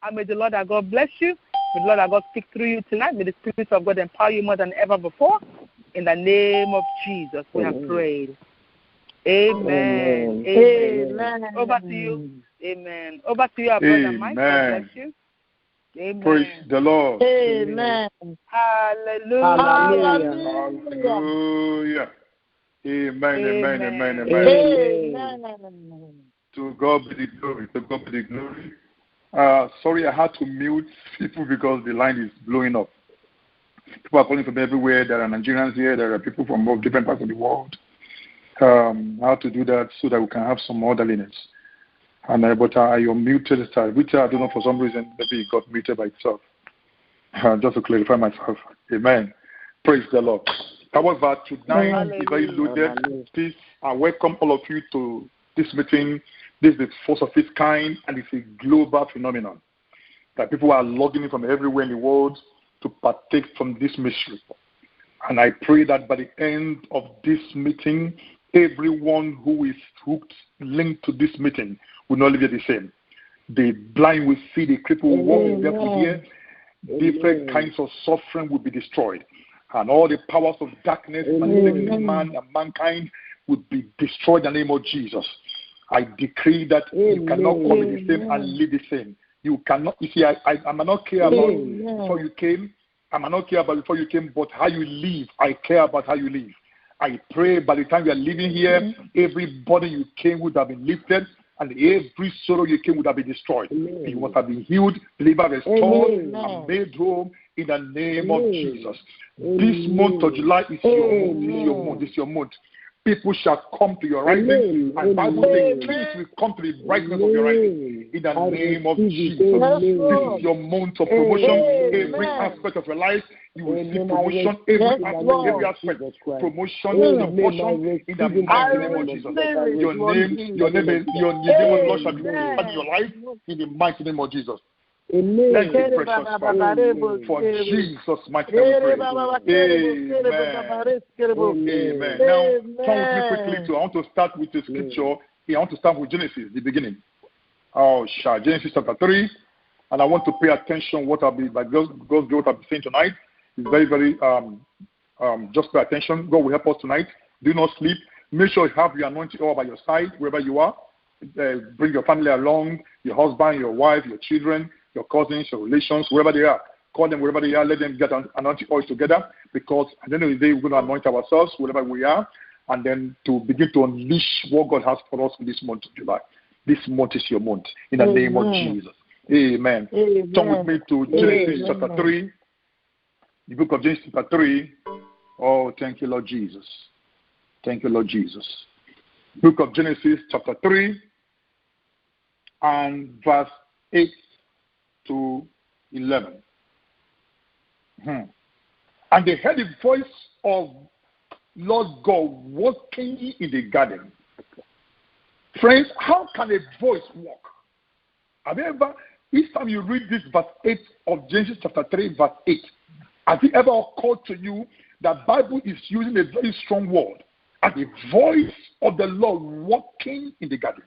And may the Lord our God bless you. May the Lord our God speak through you tonight. May the Spirit of God empower you more than ever before. In the name of Jesus, we have prayed. Amen. Amen. Over to you. Amen. Over to you, our brother Mike. God bless you. Amen. Praise the Lord. Amen. Hallelujah. Hallelujah. Amen. Amen. Amen. Amen. To God be the glory. To God be the glory. Sorry, I had to mute people because the line is blowing up. People are calling from everywhere. There are Nigerians here. There are people from all different parts of the world. How to do that so that we can have some orderliness. And but I unmuted the which I don't know for some reason maybe it got muted by itself. Just to clarify myself. Amen. Praise the Lord. However, tonight is very loaded. Please, I welcome all of you to this meeting. This is the first of its kind, and it's a global phenomenon that people are logging in from everywhere in the world to partake from this mystery. And I pray that by the end of this meeting, everyone who is linked to this meeting will not live the same. The blind will see, the cripple will walk, the deaf will hear. Different kinds of suffering will be destroyed. And all the powers of darkness manifesting man and mankind would be destroyed in the name of Jesus. I decree that you cannot come in the same and live the same. You cannot. You see, I might not care about before you came. I might not care about before you came, but how you live, I care about how you live. I pray by the time you are living here, every burden you came would have been lifted, and every sorrow you came would have been destroyed. You must have been healed, delivered, restored, and made home in the name of Jesus. This month of July is your month. This is your month. This is your month. People shall come to your rising, and Bible says kings will come to the brightness of your rising. In the name of Jesus. This is your month of promotion. Every aspect of your life, you will see promotion. Every aspect. Promotion is your portion in the mighty name of Jesus. Your name of Lord shall be in your life in the mighty name of Jesus. Thank you, precious Father. For Jesus' mighty name we pray. Amen. Now, turn with me quickly to, I want to start with the scripture. I want to start with Genesis, the beginning. Genesis chapter 3. And I want to pay attention what I'll be, by God's grace, what I'll be saying tonight. It's very, very, just pay attention. God will help us tonight. Do not sleep. Make sure you have your anointing oil by your side, wherever you are. Bring your family along, your husband, your wife, your children, your cousins, your relations, wherever they are. Call them wherever they are. Let them get anointing oil together, because at the end of the day, we're going to anoint ourselves wherever we are, and then to begin to unleash what God has for us in this month of July. This month is your month, in the name of Jesus. Amen. Turn with me to Genesis chapter 3. The book of Genesis chapter 3. Oh, thank you, Lord Jesus. Thank you, Lord Jesus. Book of Genesis chapter 3 and verse 8 to 11. And they heard the voice of Lord God walking in the garden. Friends, how can a voice walk? Have you ever, each time you read this verse 8 of Genesis chapter 3, verse 8, has it ever occurred to you that Bible is using a very strong word as the voice of the Lord walking in the garden?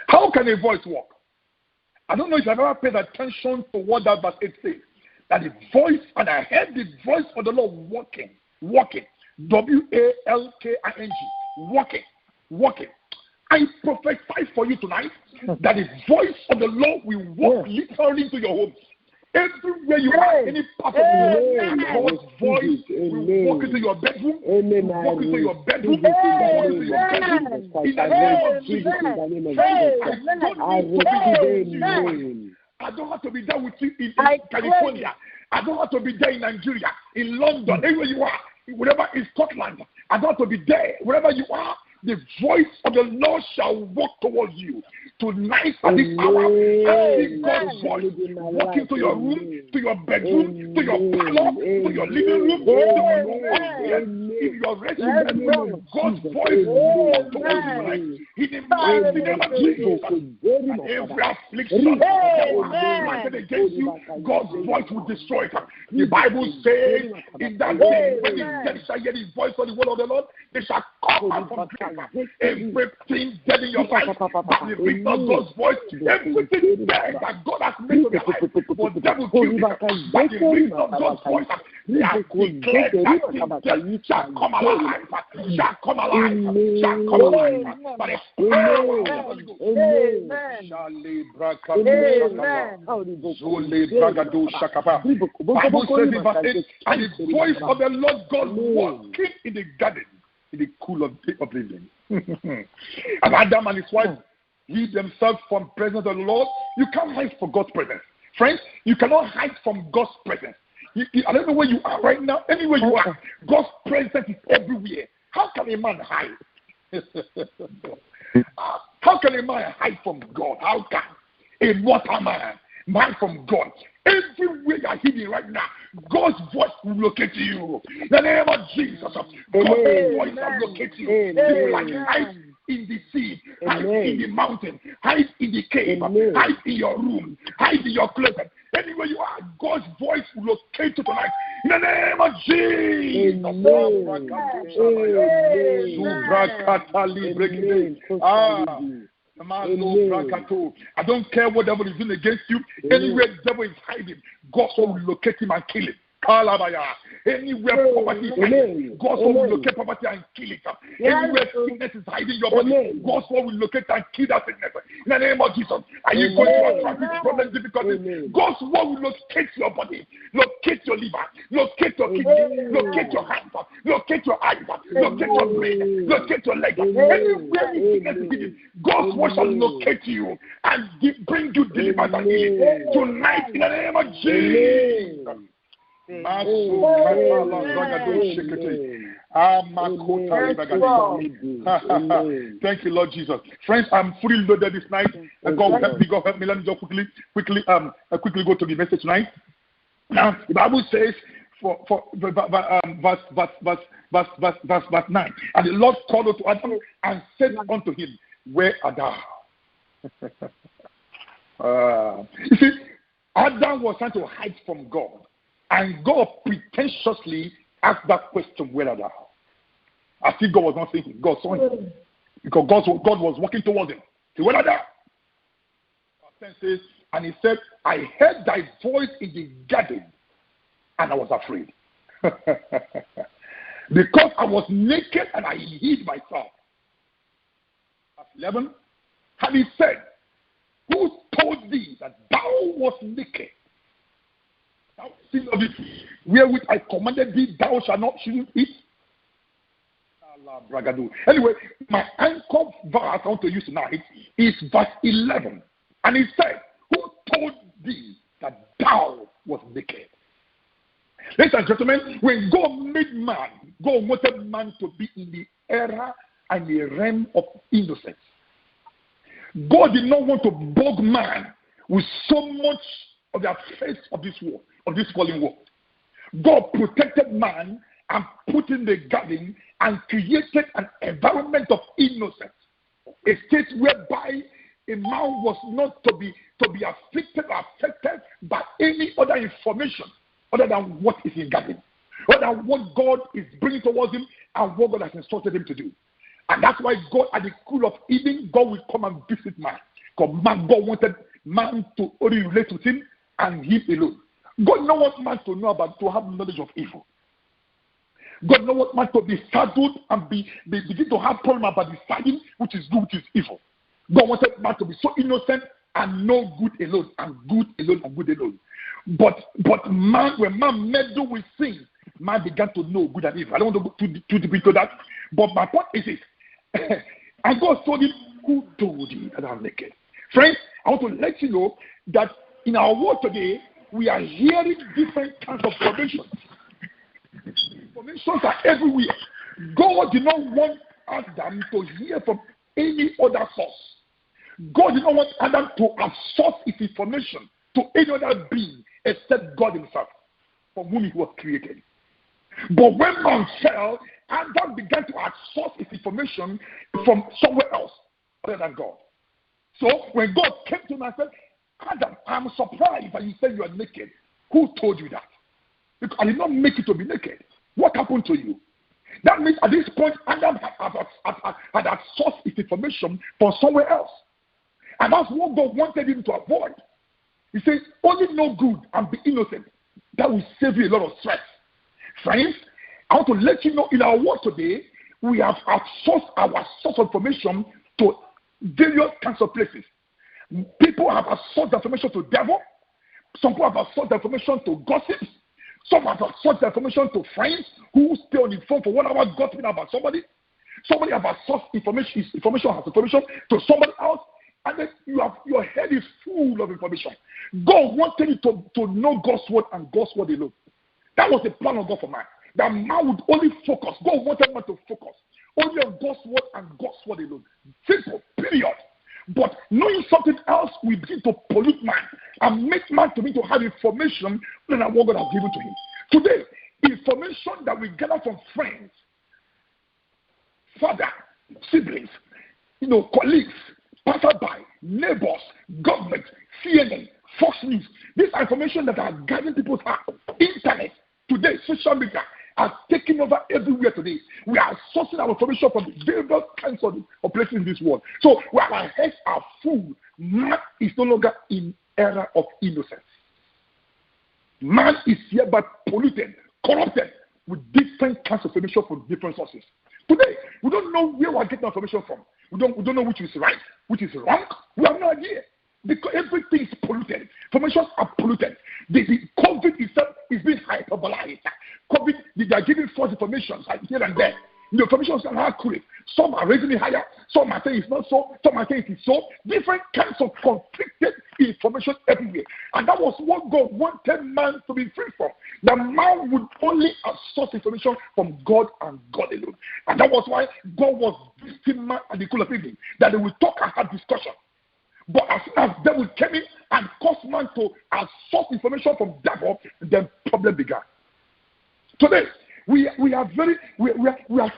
How can a voice walk? I don't know if you've ever paid attention to what that verse 8 says. That the voice, and I heard the voice of the Lord walking. W-A-L-K-I-N-G. Walking. I prophesy for you tonight that the voice of the Lord will walk literally into your home. Everywhere you are, any part of the world, God's voice will walk into your bedroom, walk into your bedroom, walk into your bedroom. In the name of Jesus. I don't have to be there with you in California. I don't have to be there in Nigeria, in London, anywhere you are, wherever in Scotland. I don't have to be there. Wherever you are, the voice of the Lord shall walk towards you. Tonight at this hour, I see God's voice walk into your room, to your bedroom, to your parlor, to your living room, to your home. in your rescue, God's voice will come towards you tonight. In the mighty name of Jesus, every affliction that was planted against you, God's voice will destroy it. The Bible says in that day, when the dead shall hear the voice of the word of the Lord, they shall come out from grave. Everything dead in your life, by the reason of God's voice, everything dead that God has made of your life, for the devil killed it, by the reason of God's voice, they have declared that thing dead shall come alive, shall come alive, shall come alive. By the power of the Holy Ghost. Bible says in verse 8, and the voice of the Lord God walking in the garden in the cool of evening. And Adam and his wife hid themselves from the presence of the Lord. You can't hide from God's presence. Friends, you cannot hide from God's presence. I don't know where you are right now. Anywhere you are, God's presence is everywhere. How can a man hide? How can a man hide from God? How can a mortal man hide from God? Everywhere you are hidden right now, God's voice will locate you. In the name of Jesus, God's voice will locate you. Like hide in the sea, hide in the mountain, hide in the cave, hide in your room, hide in your closet. Anywhere you are, God's voice will locate you tonight. In the name of Jesus. I don't care what devil is doing against you. Anywhere the devil is hiding, God will locate him and kill him. Anywhere poverty is hiding, God's soul will locate poverty and kill it. Anywhere sickness is hiding your body, God's soul will locate and kill that sickness. In the name of Jesus, are you going to attract this problem difficulties? God's soul will locate your body, locate your liver, locate your kidney, locate your hands, locate your eyes, locate your brain, locate your leg. Anywhere sickness is hidden, God's soul shall locate you and bring you deliverance and healing tonight in the name of Jesus. Thank you, Lord Jesus. Friends, I'm fully loaded this night. God help me. God help me. Let me just quickly go to the message tonight. Now, the Bible says for verse 9, and the Lord called unto Adam and said unto him, where art thou? You see, Adam was trying to hide from God. And God pretentiously asked that question, where are thou? I think God was not thinking. God saw him. Because God was walking towards him. So where are thou? Says, and he said, I heard thy voice in the garden, and I was afraid. Because I was naked and I hid myself. Verse 11, and he said, who told thee that thou wast naked? Thou sin of it, wherewith I commanded thee, thou shouldn't eat. Anyway, my anchor verse I want to use tonight is verse 11. And he said, who told thee that thou wast naked? Ladies and gentlemen, when God made man, God wanted man to be in the era and the realm of innocence. God did not want to bog man with so much of the affairs of this world, of this fallen world. God protected man and put in the garden and created an environment of innocence, a state whereby a man was not to be afflicted or affected by any other information other than what is in garden, other than what God is bringing towards him and what God has instructed him to do. And that's why God, at the cool of evening, God will come and visit man. Because God wanted man to only relate with him and him alone. God did not want man to know about, to have knowledge of evil. God did not want man to be saddled and begin to have problem about deciding which is good, which is evil. God wanted man to be so innocent and know good alone, and good alone, and good alone. But man, when man meddled with sin, man began to know good and evil. I don't want to go too deep into that. But my point is this. And God told him, who told you that I'm naked? Friends, I want to let you know that in our world today, we are hearing different kinds of information. Informations are everywhere. God did not want Adam to hear from any other source. God did not want Adam to outsource his information to any other being except God himself, from whom he was created. But when man fell Adam began to outsource his information from somewhere else other than God. So when God came to him and said, Adam, I'm surprised that you said you are naked. Who told you that? Because I did not make you to be naked. What happened to you? That means at this point, Adam had outsourced his information from somewhere else. And that's what God wanted him to avoid. He says, only know good and be innocent. That will save you a lot of stress. Friends, I want to let you know in our world today, we have outsourced our source of information to various kinds of places. People have outsourced the information to devil. Some people have outsourced the information to gossips. Some have outsourced the information to friends who stay on the phone for 1 hour gossiping about somebody. Somebody have outsourced information to somebody else. And then your head is full of information. God wanted you to know God's word and God's word alone. That was the plan of God for man. That man would only focus. God wanted man to focus only on God's word and God's word alone. Simple, period. But knowing something else will begin to pollute man and make man to be to have information than what God has given to him. Today, information that we gather from friends, father, siblings, colleagues, passerby, neighbors, government, CNN, Fox News. These are information that are guiding people's heart. Internet, today, social media are taking over everywhere today. We are sourcing our information from various kinds of places in this world. So while our heads are full, man is no longer in era of innocence. Man is hereby polluted, corrupted with different kinds of information from different sources. Today, we don't know where we are getting information from. We don't know which is right, which is wrong. We have no idea. Because everything is polluted. Informations are polluted. The COVID itself is being hyperbolized. COVID, they are giving false information here and there. The information is not accurate. Some are raising it higher. Some are saying it's not so. Some are saying it is so. Different kinds of conflicted information everywhere. And that was what God wanted man to be free from. The man would only source information from God and God alone. And that was why God was visiting man at the cool of evening, that they would talk and have discussion. But as soon as devil came in and caused man to source information from devil, then problem began. Today, we are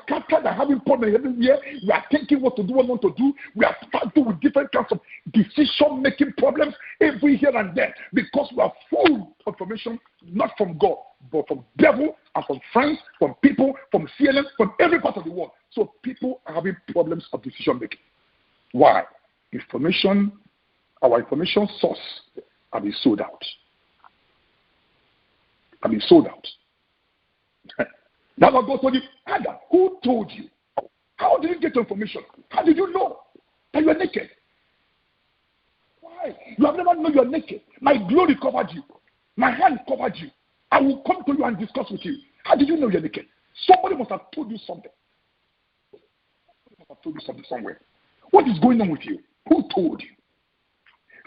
scattered and having problems everywhere. We are thinking what to do, what not to do. We are starting with different kinds of decision-making problems every here and there because we are full of information, not from God, but from devil and from friends, from people, from CNN, from every part of the world. So people are having problems of decision-making. Why? Our information source have been sold out. That's what God told you. Adam, who told you? How did you get your information? How did you know that you are naked? Why? You have never known you are naked. My glory covered you. My hand covered you. I will come to you and discuss with you. How did you know you are naked? Somebody must have told you something. Somebody must have told you something somewhere. What is going on with you? Who told you?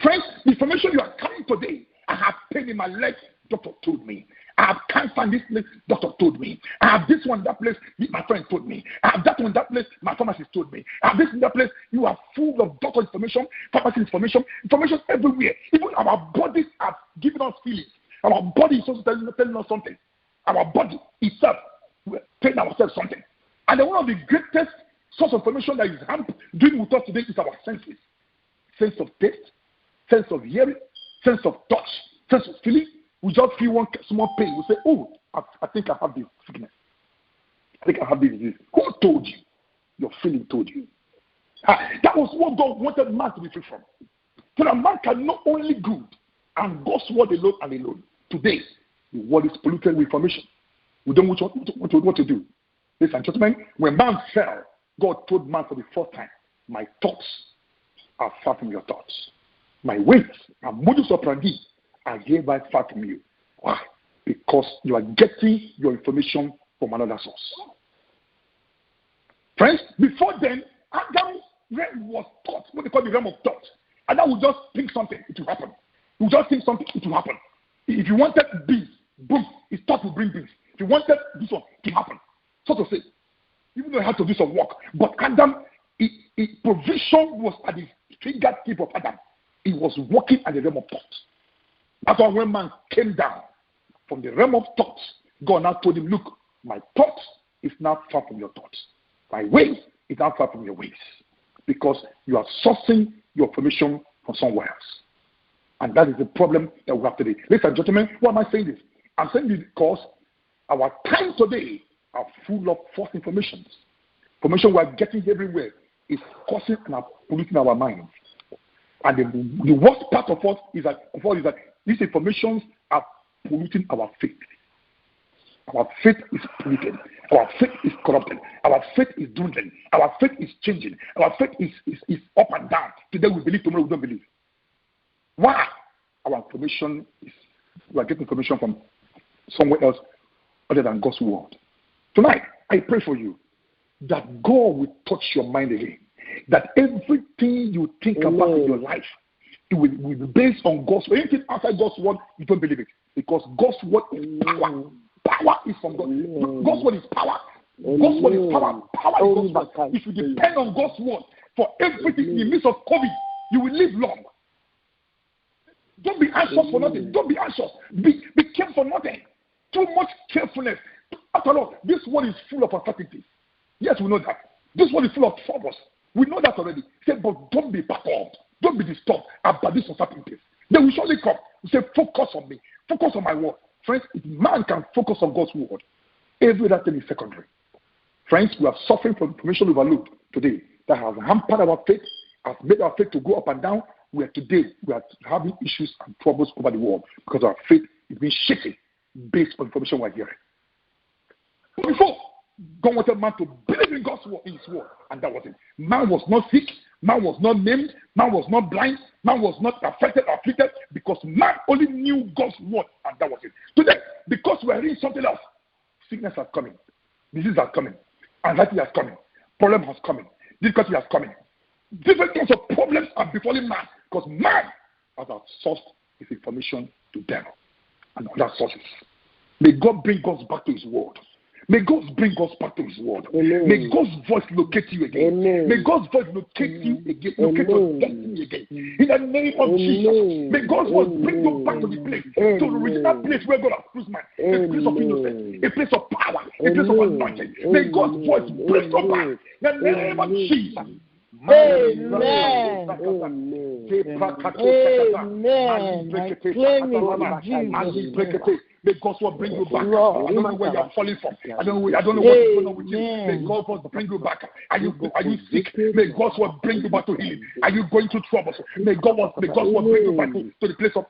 Friends, the information you are carrying today, I have pain in my leg, doctor told me. I have cancer in this place, doctor told me. I have this one, that place, my friend told me. I have that one, that place, my pharmacist told me. I have this in that place. You are full of doctor information, pharmacy information everywhere. Even our bodies are giving us feelings. Our body is also telling us something. Our body itself, we're telling ourselves something. And then one of the greatest source of information that is doing with us today is our senses. Sense of taste, sense of hearing, sense of touch, sense of feeling. We just feel one small pain. We say, oh, I think I have this sickness. I think I have this disease. Who told you? Your feeling told you. That was what God wanted man to be free from. So that man can know only good and God's word alone and alone. Today, the world is polluted with information. We don't know what to do. Ladies and gentlemen, when man fell, God told man for the first time, my thoughts are far from your thoughts. My ways and modus operandi are hereby far from you. Why? Because you are getting your information from another source. Friends, before then, Adam's realm was thought, what they call the realm of thought. Adam would just think something, it will happen. He would just think something, it will happen. If you wanted bees, boom, his thought will bring bees. If you wanted this one, it will happen. So to say, even though he had to do some work, but Adam, his provision was at the fingertip of Adam. He was working at the realm of thought. That's why when man came down from the realm of thoughts, God now told him, look, my thoughts is not far from your thoughts. My ways is not far from your ways. Because you are sourcing your information from somewhere else. And that is the problem that we have today. Ladies and gentlemen, why am I saying this? I'm saying this because our time today are full of false information. Information we are getting everywhere is causing and polluting our minds. And the worst part of us is that these informations are polluting our faith. Our faith is polluted. Our faith is corrupted. Our faith is dwindling. Our faith is changing. Our faith is up and down. Today we believe, tomorrow we don't believe. Why? Our information is, we are getting information from somewhere else other than God's word. Tonight, I pray for you that God will touch your mind again. That everything you think about in your life, it will be based on God's word. Anything outside God's word, you don't believe it. Because God's word is power. Power is from God. God's word is power. God's word is power. Power is God's word. If you depend on God's word for everything in the midst of COVID, you will live long. Don't be anxious for nothing. Don't be anxious. Be careful for nothing. Too much carefulness. After all, this world is full of uncertainties. Yes, we know that. This world is full of troubles. We know that already. Say, but don't be perturbed. Don't be disturbed about these uncertainties. They will surely come. We say, focus on me. Focus on my word. Friends, if man can focus on God's word, every other thing is secondary. Friends, we are suffering from information overload today that has hampered our faith, has made our faith to go up and down. Where today we are having issues and troubles over the world because our faith is being shaken based on information we're hearing. Before, God wanted man to believe in God's word, in his word, and that was it. Man was not sick, man was not maimed, man was not blind, man was not affected or afflicted because man only knew God's word, and that was it. Today, because we are reading something else, sickness has coming, disease has coming, anxiety has coming, problem has coming, difficulty has coming. Different kinds of problems are befalling man because man has outsourced his information to them and other sources. May God bring us back to his word. May God bring us back to his word. Amen. May God's voice locate you again. Amen. May God's voice locate you again. Locate your destiny again. In the name of Jesus. May God's voice bring you back to the place, to the original place where God has placed man. A place of innocence, a place of power, a place of anointing. May God's voice bring you back. In the name of Jesus. Amen. Amen. I claim it. May God's word bring you back. I don't know where you are falling from. I don't know what is going on with you. May God's word bring you back. Are you sick? May God's word bring you back to healing. Are you going through troubles? May God's word bring you back to the place of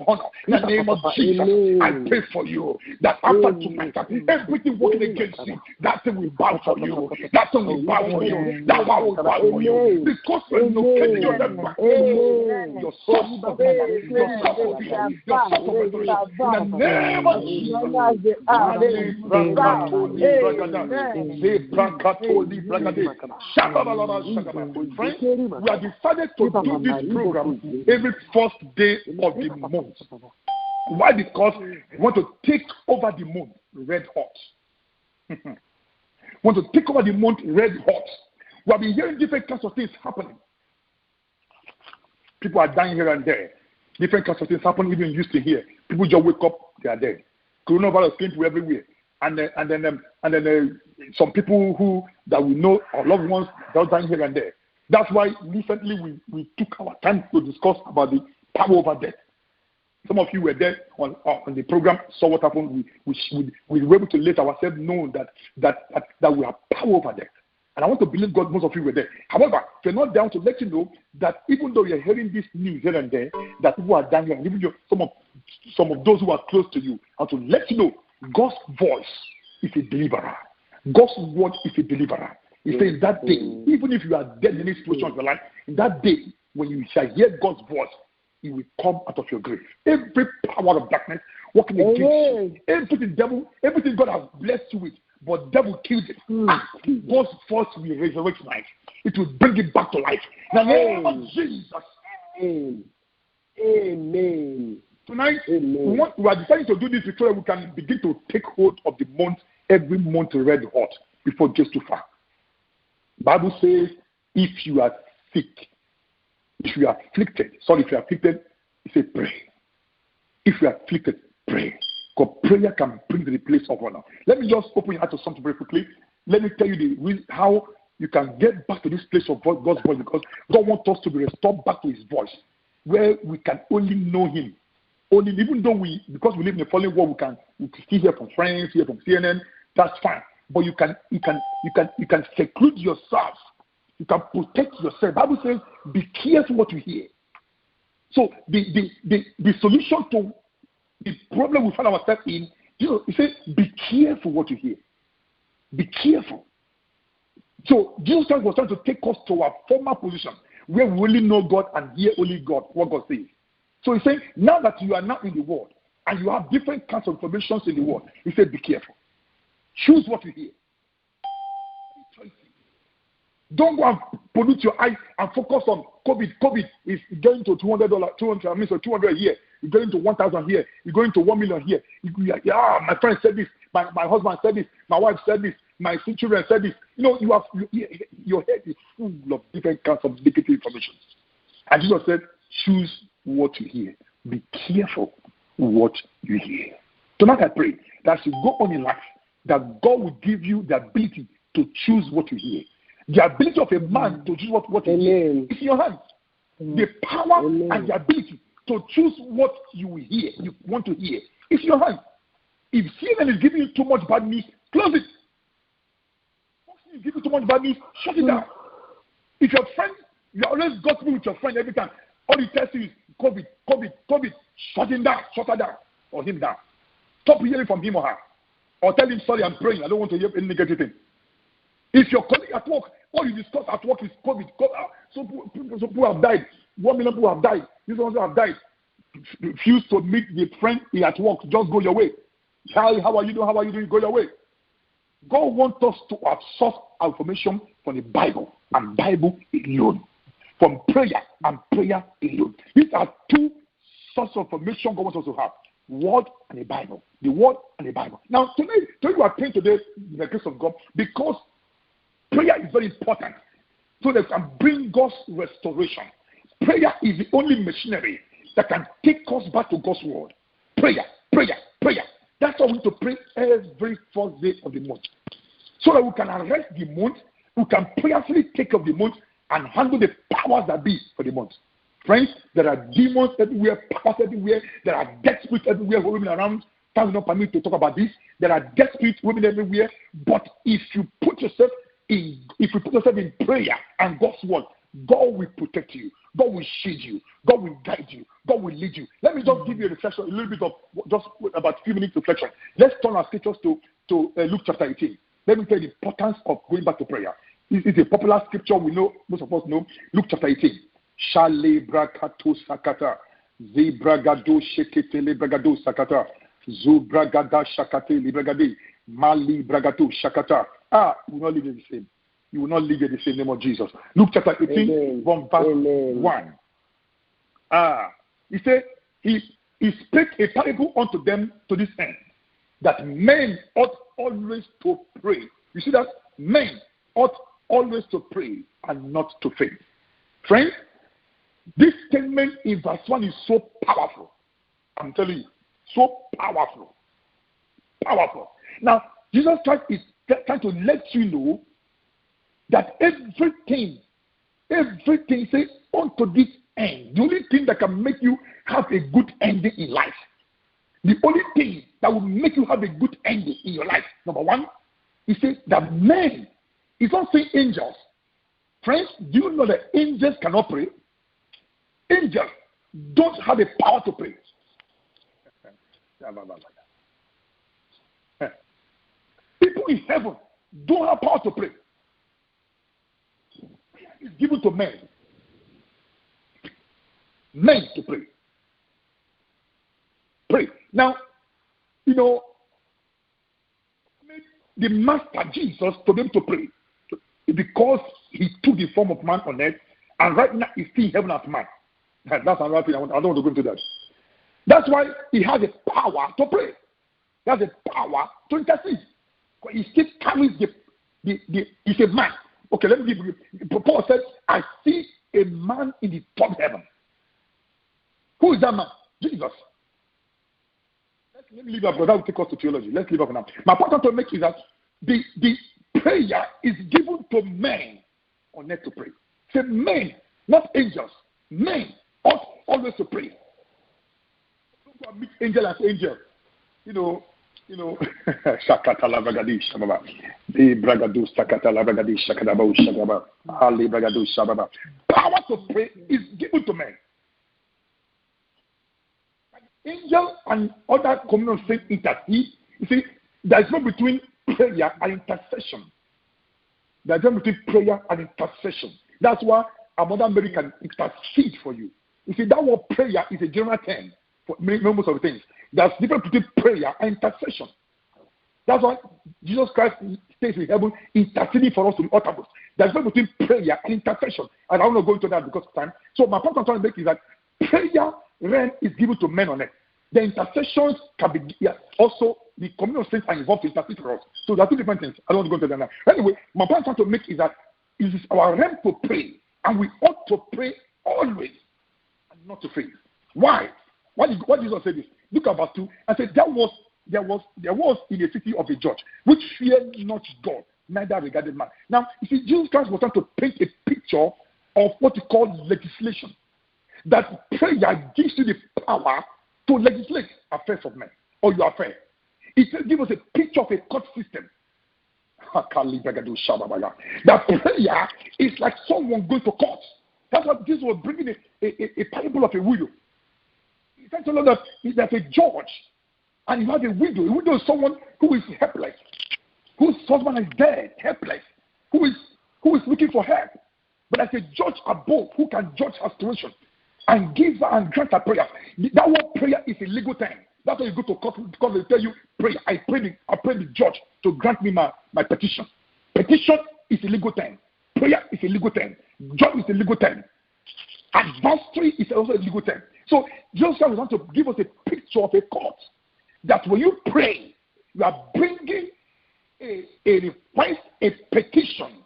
honor. In the name of Jesus, I pray for you that after tonight, everything working against you, that thing will bow for you. That thing will bow for you. That one will bow for you. Because when you locating your left back, your source of power, your source of healing, your source of restoration. In the name of Jesus. Friends, we have decided to do this program every first day of the month. Why? Because we want to take over the month red hot. We want to take over the month red hot. We have been hearing different kinds of things happening. People are dying here and there. Different kinds of things happen even used to hear. People just wake up, they are dead. Coronavirus came to everywhere. And then some people that we know, our loved ones, they are dying here and there. That's why recently we took our time to discuss about the power over death. Some of you were there on the program, saw what happened. We were able to let ourselves know that we have power over death. And I want to believe God, most of you were there. However, we're not down to let you know that even though you're hearing this news here and there, that people are dying here, and even some of those who are close to you, and to let you know God's voice is a deliverer. God's word is a deliverer. He says that day, even if you are dead in any situation of your life, in that day, when you shall hear God's voice, He will come out of your grave. Every power of darkness working against you, everything God has blessed you with, but devil killed it. God's voice will resurrect life. It will bring it back to life. In the name of Jesus. Amen. Tonight, we are deciding to do this before we can begin to take hold of the month, every month red hot, before it gets too far. Bible says, if you are sick, if you are afflicted, it says pray. If you are afflicted, pray. Because prayer can bring to the place of honor. Let me just open your heart to something very quickly. Let me tell you the reason how you can get back to this place of God's voice, because God wants us to be restored back to his voice, where we can only know him. Only, even though because we live in a fallen world, we can still hear from friends, hear from CNN. That's fine. But you can seclude yourself. You can protect yourself. The Bible says, be careful what you hear. So the solution to the problem we find ourselves in, he says, be careful what you hear. Be careful. So Jesus Christ was trying to take us to our former position, where we only know God and hear only God, what God says. So he's saying, now that you are now in the world, and you have different kinds of information in the world, he said, be careful. Choose what you hear. Don't go and pollute your eyes and focus on COVID. COVID is going to $200 a year. You're going to 1,000 here. You're going to 1 million here. My friend said this. My husband said this. My wife said this. My children said this. Your head is full of different kinds of negative information. And Jesus said, choose what you hear. Be careful what you hear. Tonight I pray that as you go on in life, that God will give you the ability to choose what you hear. The ability of a man to choose what you hear is in your hands. The power and the ability to choose what you hear, you want to hear, is in your hands. If CNN is giving you too much bad news, close it. If giving you too much bad news, shut it down. If your friend, you always gossiping with your friend every time, all he tells you is COVID, shut him down, shut her down, or him down. Stop hearing from him or her. Or tell him, sorry, I'm praying, I don't want to hear any negative thing. If your colleague at work, all you discuss at work is COVID. So people have died. 1 million people have died. These ones have died. Refuse to meet the friend at work. Just go your way. How are you doing? How are you doing? Go your way. God wants us to absorb our information from the Bible and Bible alone. From prayer and prayer alone. These are two sources of information God wants us to have. Word and the Bible. The Word and the Bible. Now, today we are praying today in the grace of God because prayer is very important so that can bring God's restoration. Prayer is the only machinery that can take us back to God's word. Prayer. That's why we need to pray every first day of the month. So that we can arrest the month, we can prayerfully take up the month and handle the powers that be for the month. Friends, there are demons everywhere, powers everywhere, there are death spirits everywhere roaming around. Time will not permit to talk about this. There are death spirits roaming everywhere. But if you put yourself in prayer and God's word, God will protect you. God will shield you. God will guide you. God will lead you. Let me just give you a reflection, a little bit of just about a few minutes reflection. Let's turn our scriptures to Luke chapter 18. Let me tell you the importance of going back to prayer. This is a popular scripture we know, most of us know. Luke chapter 18. Shale brakato sakata, zebragado shekete lebragado sakata, zubragada shakate lebragade, mali bragato shakata. You will not live in the same. You will not live in the same name of Jesus. Luke chapter 18, from verse 1. He said, he spake a parable unto them to this end, that men ought always to pray. You see that? Men ought always to pray and not to faint. Friends, this statement in verse 1 is so powerful. I'm telling you, so powerful. Powerful. Now, Jesus Christ is trying to let you know that everything say unto this end. The only thing that can make you have a good ending in life, the only thing that will make you have a good ending in your life, number one, he says that men, he's not saying angels. Friends, do you know that angels cannot pray? Angels don't have the power to pray. People in heaven don't have power to pray. It's given to men. Men to pray. Pray. Now, the Master Jesus told them to pray because he took the form of man on earth, and right now he's still in heaven as man. That's another thing. I don't want to go into that. That's why he has the power to pray. He has the power to intercede. He still carries he's a man. Okay, let me give you. Paul said, I see a man in the top heaven. Who is that man? Jesus. Let me leave up, because that will take us to theology. Let's leave up now. My point to make is that the prayer is given to men on earth to pray. Say men, not angels. Men ought always to pray. Don't meet angel as angel. You know, Shakata Lavagadi Shababa. The Bragadu Sakata Lavagadi Shakadaba Shababa. Ali Bragadu Shababa. Power to pray is given to men. Angel and other communion saints intercede. You see, there is no between prayer and intercession. There is no between prayer and intercession. That's why a Mother Mary can intercede for you. You see, that word prayer is a general term for most of the things. There's difference between prayer and intercession. That's why Jesus Christ stays in heaven interceding for us to the uttermost. There's no between prayer and intercession. And I don't want to go into that because of time. So my point I'm trying to make is that prayer realm is given to men on earth. The intercessions can be also the communion saints are involved to intercede for us. So there are two different things. I don't want to go into that now. Anyway, my point I'm trying to make is that it is our realm to pray, and we ought to pray always and not to fail. Why? Why Jesus said this? Look at verse 2 and said there was in the city of a judge which feared not God, neither regarded man. Now, you see, Jesus Christ was trying to paint a picture of what he called legislation. That prayer gives you the power to legislate affairs of men or your affair. It gives us a picture of a court system. That prayer is like someone going to court. That's what Jesus was bringing a parable of a widow. He said to us that there's a judge and you have a widow. A widow is someone who is helpless, whose husband is dead, helpless, who is looking for help. But there's a judge above who can judge her situation and give her and grant her prayer. That word prayer is a legal term. That's why you go to court because they tell you, pray. I pray the judge to grant me my petition. Petition is a legal term. Prayer is a legal term. Judge is a legal term. Adversary is also a legal term. So Jesus wants to give us a picture of a court. That when you pray, you are bringing a request, a petition,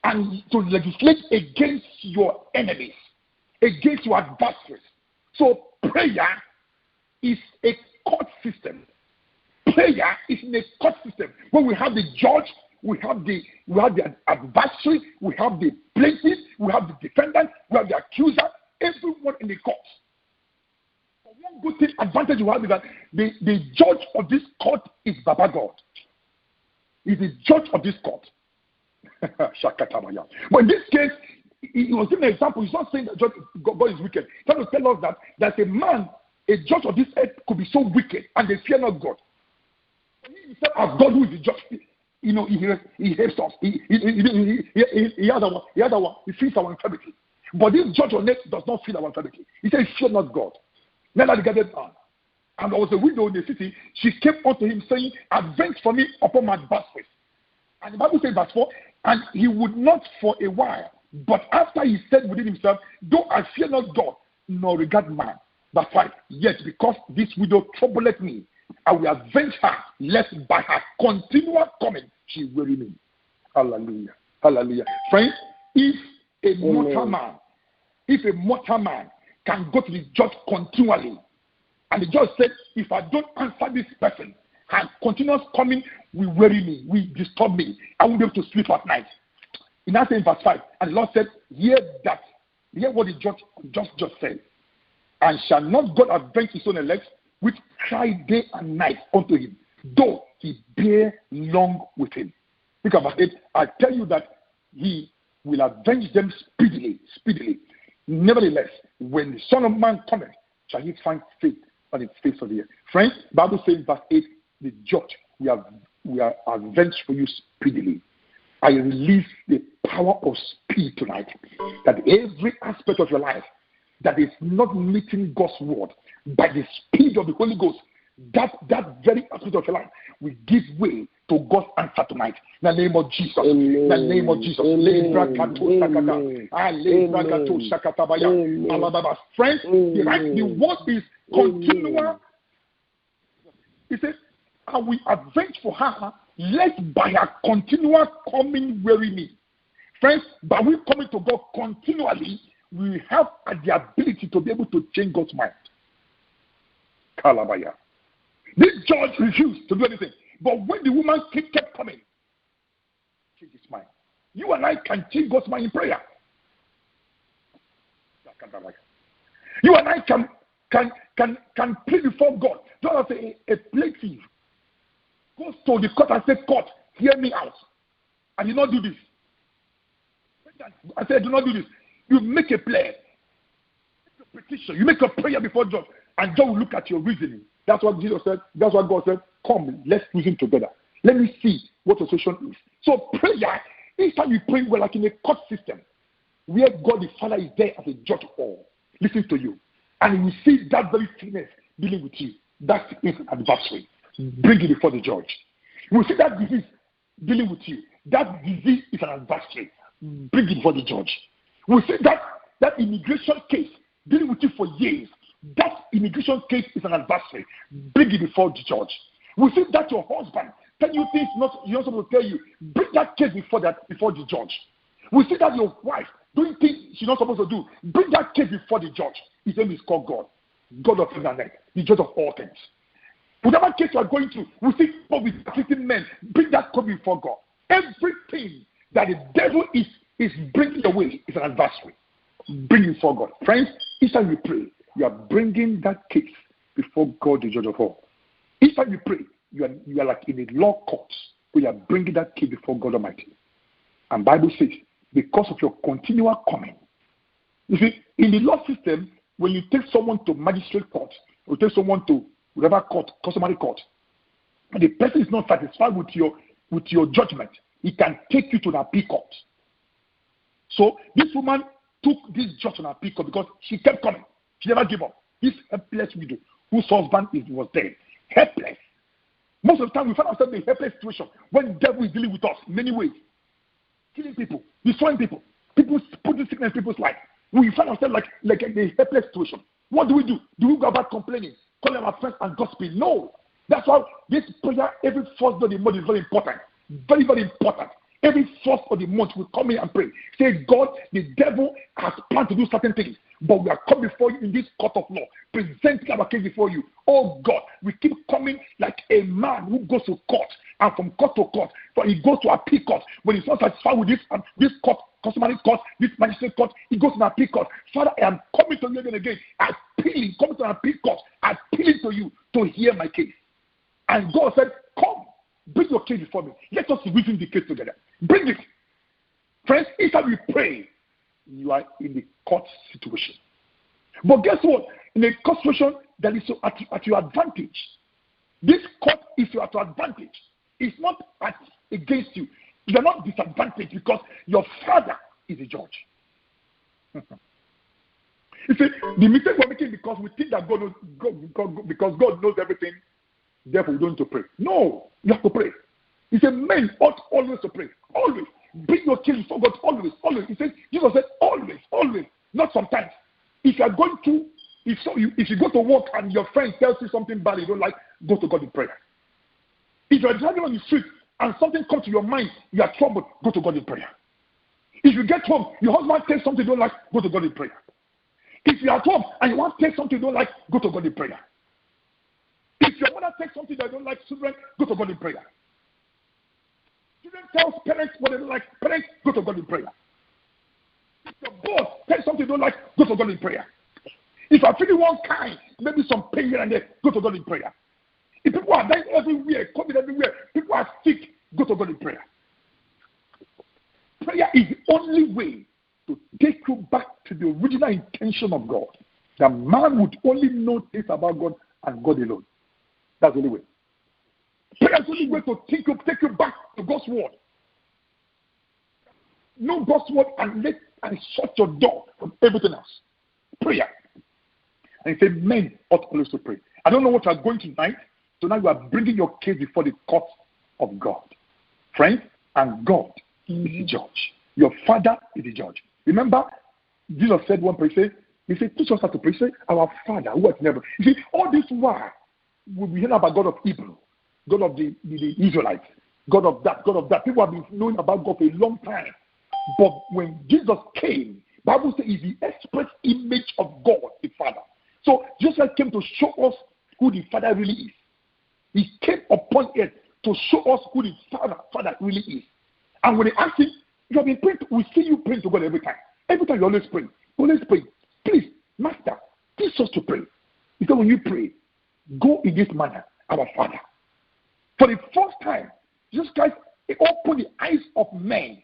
and to legislate against your enemies, against your adversaries. So prayer is a court system. Prayer is in a court system where we have the judge, we have the adversary, we have the plaintiff, we have the defendant, we have the accuser, everyone in the court. One good thing, advantage you have is that the judge of this court is Baba God. He's the judge of this court. But in this case, he was giving an example. He's not saying that God is wicked. He's trying to tell us that there's a man, a judge of this earth could be so wicked and they fear not God. He himself as God who is the judge, he hates us. He feels our infirmity. But this judge on earth does not feel our infirmity. He says, fear not God. Neither regarded man. And there was a widow in the city. She came unto him saying, avenge for me upon my adversaries. And the Bible says, verse 4, and he would not for a while. But after he said within himself, though I fear not God, nor regard man. Verse 5, yet because this widow troubleth me, I will avenge her, lest by her continual coming she weary me. Hallelujah. Hallelujah. Friends, if a mortal man can go to the judge continually, and the judge said, if I don't answer this person, her continuous coming will weary me, will disturb me, I won't be able to sleep at night. In that same verse 5, and the Lord said, hear what the judge just said. And shall not God avenge his own elect, which cry day and night unto him, though he bear long with him? Think about it. I tell you that he will avenge them speedily. Nevertheless, when the Son of Man cometh, shall he find faith on the face of the earth? Friends, the Bible says, verse 8, the judge, we are avenged for you speedily. I release the power of speed tonight, that every aspect of your life that is not meeting God's word, by the speed of the Holy Ghost, that very aspect of your life will give way to God's answer tonight. In the name of Jesus. In the name of Jesus. Friends, the word is continual. He says, I will avenge for her, lest by her continual coming weary me. Friends, by we coming to God continually, we have the ability to be able to change God's mind. Kalabaya. This judge refused to do anything. But when the woman kept coming, change his mind. You and I can change God's mind in prayer. You and I can plead before God. Don't say a plaintiff goes to the court and says, "Court, hear me out. I did not do this." I said, "Do not do this." You make a prayer, make a petition, you make a prayer before God, and God will look at your reasoning. That's what Jesus said. That's what God said. Come, let's reason together. Let me see what the solution is. So prayer, each time you pray, we're like in a court system where God the Father is there as a judge of all. Listen to you. And we see that very sickness dealing with you. That's an adversary. Bring it before the judge. We see that disease dealing with you. That disease is an adversary. Bring it before the judge. We see that immigration case dealing with you for years. That immigration case is an adversary. Bring it before the judge. We see that your husband tell you things you're not supposed to tell you. Bring that case before the judge. We see that your wife doing things she's not supposed to do. Bring that case before the judge. His name is called God. God of internet, the judge of all things. Whatever case you are going through, we see people with afflicting men. Bring that case before God. Everything that the devil is bringing away is an adversary. Bring it before God. Friends, each time you pray, you are bringing that case before God, the judge of all. Each time you pray, you are like in a law court where you are bringing that case before God Almighty. And Bible says, because of your continual coming. You see, in the law system, when you take someone to magistrate court, or take someone to whatever court, customary court, and the person is not satisfied with your judgment, he can take you to an appeal court. So this woman took this judge on appeal court because she kept coming. She never gave up. This helpless widow whose husband was dead. Helpless. Most of the time we find ourselves in a helpless situation when the devil is dealing with us in many ways. Killing people, destroying people, putting sickness in people's life. We find ourselves like in a helpless situation. What do? Do we go about complaining, calling our friends and gossiping? No. That's why this prayer every first day of the month is very important. Very, very important. Every first of the month we come in and pray. Say, God, the devil has planned to do certain things, but we are coming before you in this court of law, presenting our case before you. Oh God, we keep coming like a man who goes to court, and from court to court, for he goes to appeal court. When he's not satisfied with this court, customary court, this magistrate court, he goes to an appeal court. Father, I am coming to you again, appealing, coming to an appeal court, appealing to you to hear my case. And God said, come, bring your case before me. Let us reason the case together. Bring it. Friends, each time you pray, you are in the court situation. But guess what? In a court situation that is at your advantage. This court is at your advantage. It's not against you. You are not disadvantaged because your father is a judge. You see, the mistake we're making because we think that because God knows everything, therefore we don't need to pray. No, you have to pray. He said, men ought always to pray. Always. Bring your case before God. Always. Always. He said, Jesus said, always. Always. Not sometimes. If you are going to, if you go to work and your friend tells you something bad you don't like, go to God in prayer. If you are driving on the street and something comes to your mind, you are troubled, go to God in prayer. If you get home, your husband tells something you don't like, go to God in prayer. If you are at home and you want to take something you don't like, go to God in prayer. If your mother takes something that you don't like, children, go to God in prayer. Children tell parents what they don't like, parents, go to God in prayer. If your boss tells something you don't like, go to God in prayer. If you're feeling one kind, maybe some pain here and there, go to God in prayer. If people are dying everywhere, COVID everywhere, people are sick, go to God in prayer. Prayer is the only way to take you back to the original intention of God. That man would only know things about God and God alone. That's the only way. Prayer is the only way to take you back to God's word. Know God's word and shut your door from everything else. Prayer. And he said, men ought always to pray. I don't know what you are going tonight, so now you are bringing your case before the court of God. Friends, and God is the judge. Your father is the judge. Remember, Jesus said one prayer, he said, teach us how to pray. Say, our Father who art in heaven. You see, all this while, we hear about God of Hebrew, God of the Israelites, God of that, God of that. People have been knowing about God for a long time. But when Jesus came, the Bible says he's the express image of God, the Father. So Jesus came to show us who the Father really is. He came upon earth to show us who the Father really is. And when they ask him, you have been praying, we see you praying to God every time. Every time you always pray. Always pray. Please, Master, teach us to pray. He said, when you pray, go in this manner, our Father. For the first time, Jesus Christ opened the eyes of men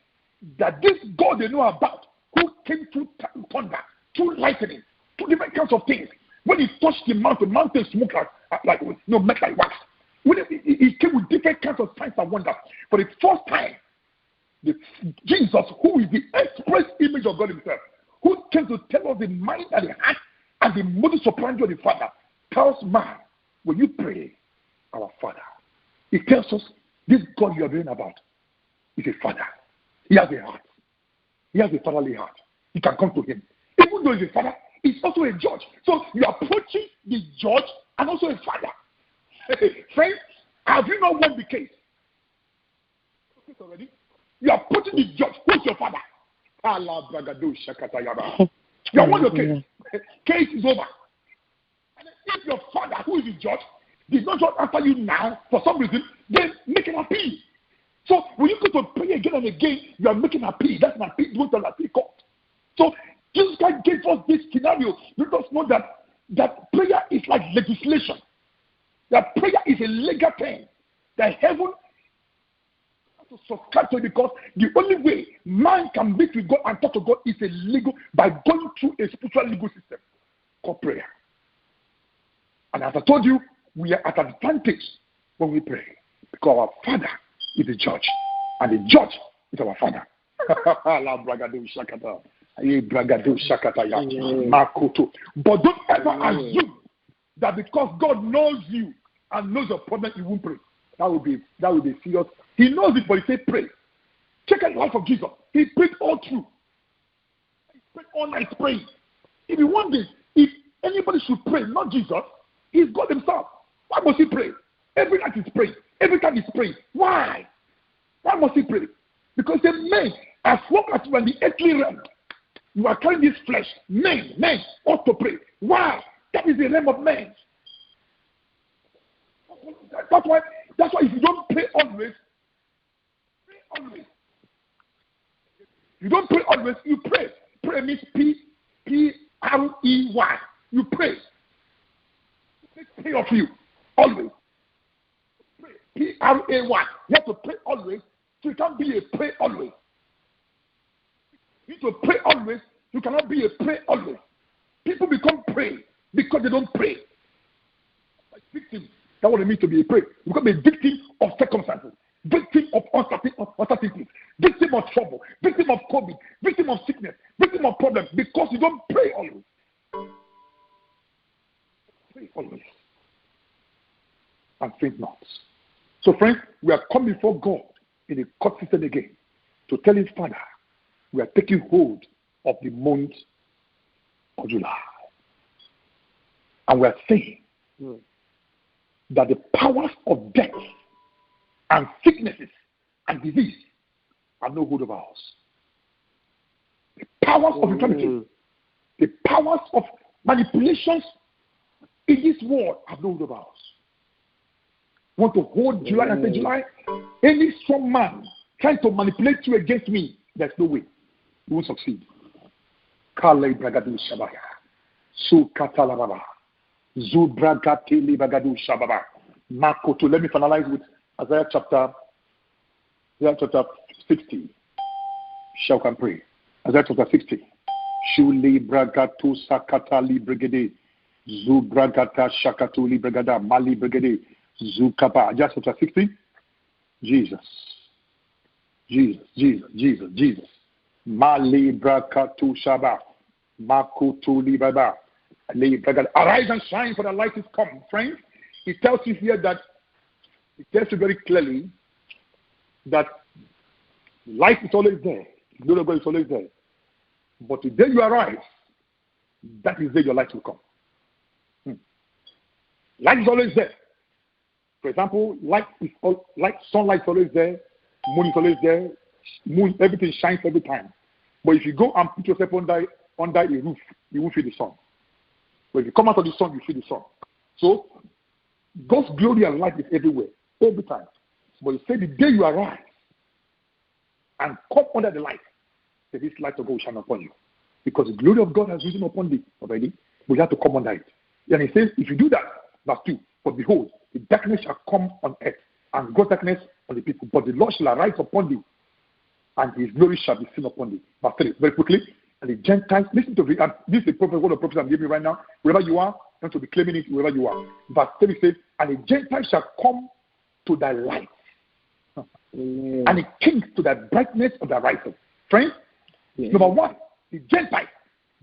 that this God they know about, who came through thunder, through lightning, through different kinds of things. When he touched the mountain smoked like melt like wax. When he came with different kinds of signs and wonders. For the first time, Jesus, who is the express image of God himself, who came to tell us the mind and the heart and the modus operandi of the Father, tells man, when you pray, our Father, he tells us this God you are praying about is a Father. He has a heart. He has a fatherly heart. You can come to him. Even though he's a father, he's also a judge. So you are approaching the judge and also a father. Friends, have you not won the case? Already? You are approaching the judge. Who's your father? You have won your case. Case is over. And if your father, who is the judge, did not just answer you now for some reason, then make an appeal. So when you go to pray again and again, you are making an appeal. That's an appeal. You go to an appeal court. So Jesus Christ gave us this scenario. Let us know that prayer is like legislation. That prayer is a legal thing. That heaven has to subscribe to it, because the only way man can meet with God and talk to God is by going through a spiritual legal system called prayer. And as I told you, we are at an advantage when we pray, because our Father is the judge, and the judge is our Father. But don't ever assume that because God knows you and knows your problem, you won't pray. That would be serious. He knows it, but he said pray. Check out the life of Jesus. He prayed all through. He prayed all night praying. If you want this, if anybody should pray, not Jesus, he's God himself. Why must he pray? Every night he's praying. Every time he's praying. Why? Why must he pray? Because the men, as long as you are in the earthly realm, you are carrying this flesh. Men ought to pray. Why? That is the realm of men. That's why if you don't pray always, pray always. You don't pray always, you pray. Pray means P-R-E-Y. You pray. Pray of you. Always. Pray. P-R-A-Y. You have to pray always, so you can't be a pray always. You need to pray always, you cannot be a pray always. People become prey because they don't pray. Like victims. That's what it means to be a prey. You become a victim of circumstances, victim of uncertainties, victim of trouble, victim of COVID, victim of sickness, victim of problems, because you don't pray always. Pray always. And think not. So, friends, we are coming before God in a court system again to tell his Father, we are taking hold of the month of July. And we are saying that the powers of death and sicknesses and disease are no hold of ours. The powers of infirmity, the powers of manipulations in this world are no hold of ours. Want to hold July and say, July, any strong man trying to manipulate you against me, there's no way. You won't succeed. Kale bragadu shabaya. Su katalababa. Zubragatili bagadu shababa. Makoto. Let me finalize with Isaiah chapter 60. Shall can pray. Isaiah chapter 60. Shuli bragatu sakatali brigade. Zubragata shakatuli brigada. Mali brigade. Zukaba. Isaiah chapter 60. Jesus. Mali brakatu shaba. Makutu libaba. Arise and shine, for the light is come. Friends, it tells you here that, it tells you very clearly that light is always there. The glory of God is always there. But the day you arise, that is the day your light will come. Light is always there. For example, sunlight is always there, moon is always there, everything shines every time. But if you go and put yourself under a roof, you won't feel the sun. But if you come out of the sun, you feel the sun. So God's glory and light is everywhere, every time. But he said, the day you arise and come under the light, that this light of God will shine upon you. Because the glory of God has risen upon thee already. We have to come under it. And he says, if you do that, verse 2, but behold, the darkness shall come on earth, and God's darkness on the people. But the Lord shall arise upon thee, and his glory shall be seen upon thee. Verse 3, very quickly. And the Gentiles, listen to this is the prophet, what the prophet I'm giving you right now. Wherever you are, not to be claiming it wherever you are. Verse 3 says, and the Gentiles shall come to thy light, and the kings to the brightness of thy rising. Friends, number one, the Gentiles,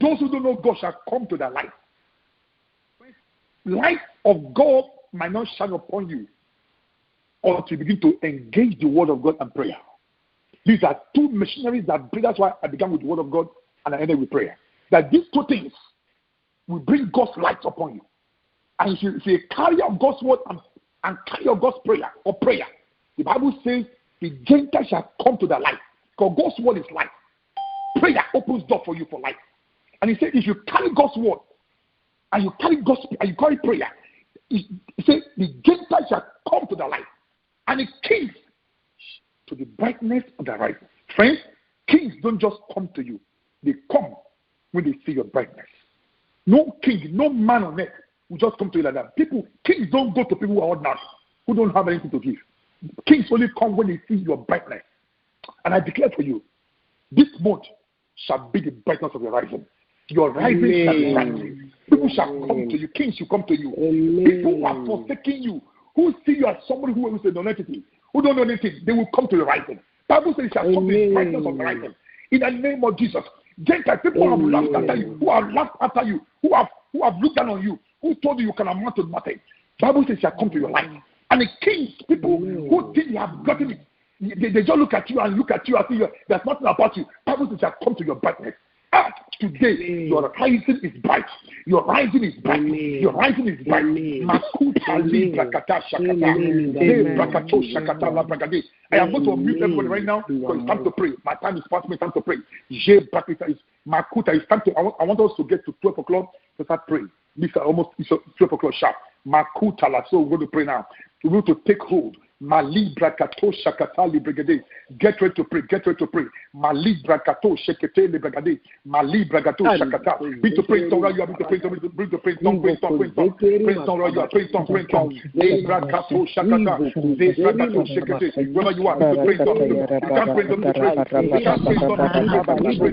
those who don't know God, shall come to the light. Light of God might not shine upon you until you begin to engage the word of God and prayer. These are two missionaries that bring. That's why I began with the word of God and I ended with prayer. That these two things will bring God's light upon you. And if you're a carrier of God's word and carrier of God's prayer or prayer, the Bible says the Gentiles shall come to the light. Because God's word is light. Prayer opens door for you for life. And he said, if you carry God's word and you carry gospel and you carry prayer, he said the Gentiles shall come to the light, and the kings to the brightness of the rising. Friends, kings don't just come to you; they come when they see your brightness. No king, no man on earth will just come to you like that. Kings don't go to people who are ordinary, who don't have anything to give. Kings only come when they see your brightness. And I declare for you, this month shall be the brightness of your rising. Your rising shall be bright. People shall come to you. Kings will come to you. People who are forsaking you, who see you as somebody who is a non-entity, who don't know anything, they will come to your rising. Bible says, shall come to the brightness of the rising. In the name of Jesus. Gentiles, people have laughed after you, who have laughed after you, who have looked down on you, who told you you can amount to nothing. Bible says, shall come to your life. And the kings, people who think they have gotten it, they just look at you and see there's nothing about you. Bible says, shall come to your brightness. Today, your rising is bright. Your rising is bright. Your rising is bright. Makuta libra kata shakata. Brakato shakata la bragade. I am going to unmute everybody right now because it's time to pray. My time is past. My time to pray. Makuta, it's time to. I want us to get to 12 o'clock to start praying. It's 12 o'clock sharp. Makuta la. So we're going to pray now. We're going to take hold. Malibra kato shakata librigade. Get ready to pray. Get ready to pray. Malibra kato shakete librigade. Malibra kato shakata. Be to pray. Don't you have to pray. Bring to pray. Don't pray. Don't pray. Pray. Don't you are pray. Don't pray. Libra kato shakata. Libra kato shakete. Wherever you are, to pray. Don't you can't pray. Don't pray. You can't pray.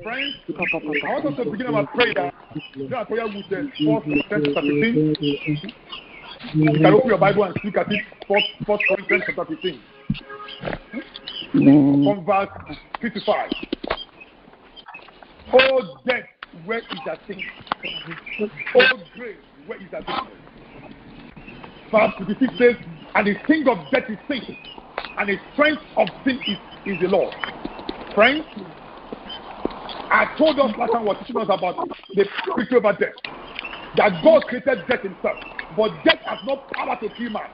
Friends, I want us to begin our prayer. Our prayer with the 4th Corinthians chapter 15. You can open your Bible and look at it. 4th Corinthians chapter 15. From verse 55. Oh death, where is that thing? Oh grave, where is that thing? Verse 56 says, and the sting of death is sin, and the strength of sin is the law. Friends, I told us last time was teaching us about the picture about death. That God created death himself, but death has no power to kill man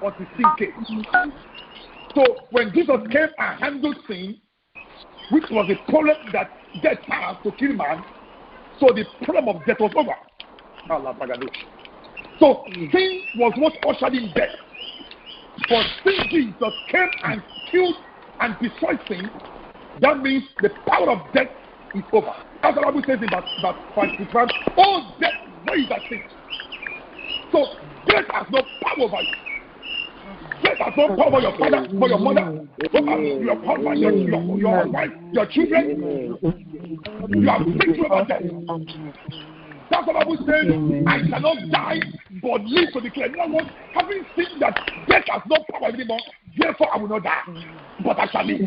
until sin came. So when Jesus came and handled sin, which was the problem that death has to kill man, so the problem of death was over. So sin was what ushered in death. But since Jesus came and killed and destroyed sin, that means the power of death is over. That's what the Bible says in verse 55. Oh death, where is that sin? So death has no power over you. Death has no power over your father, for your mother, your husband, your wife, your children. You are victory over death. That's what the Bible says. I cannot die, but live to declare. You know what? Having seen that death has no power anymore, therefore I will not die, but I shall live.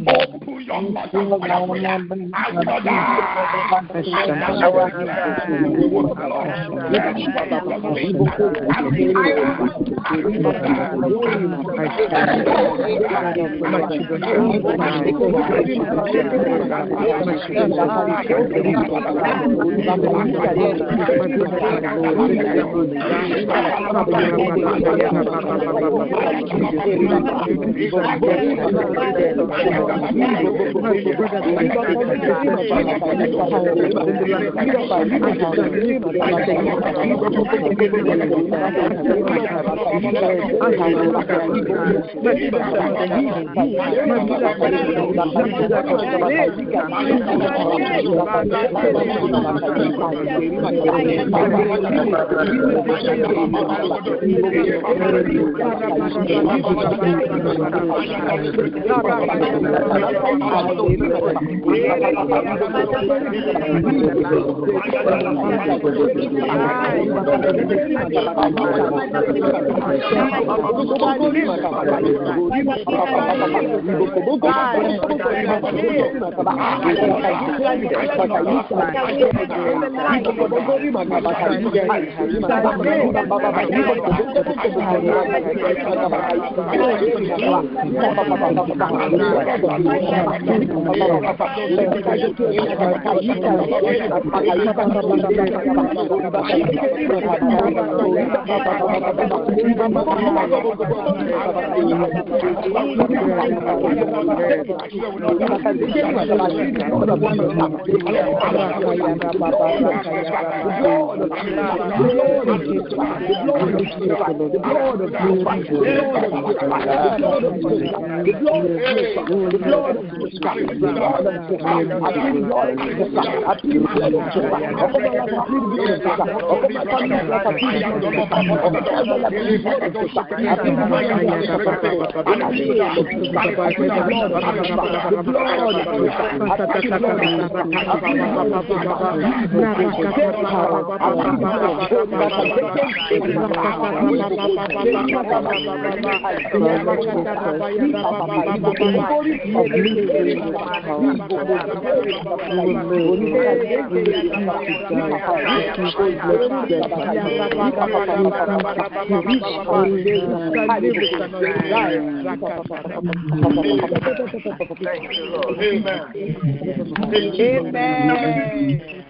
Open your mouth and fire. I will not die.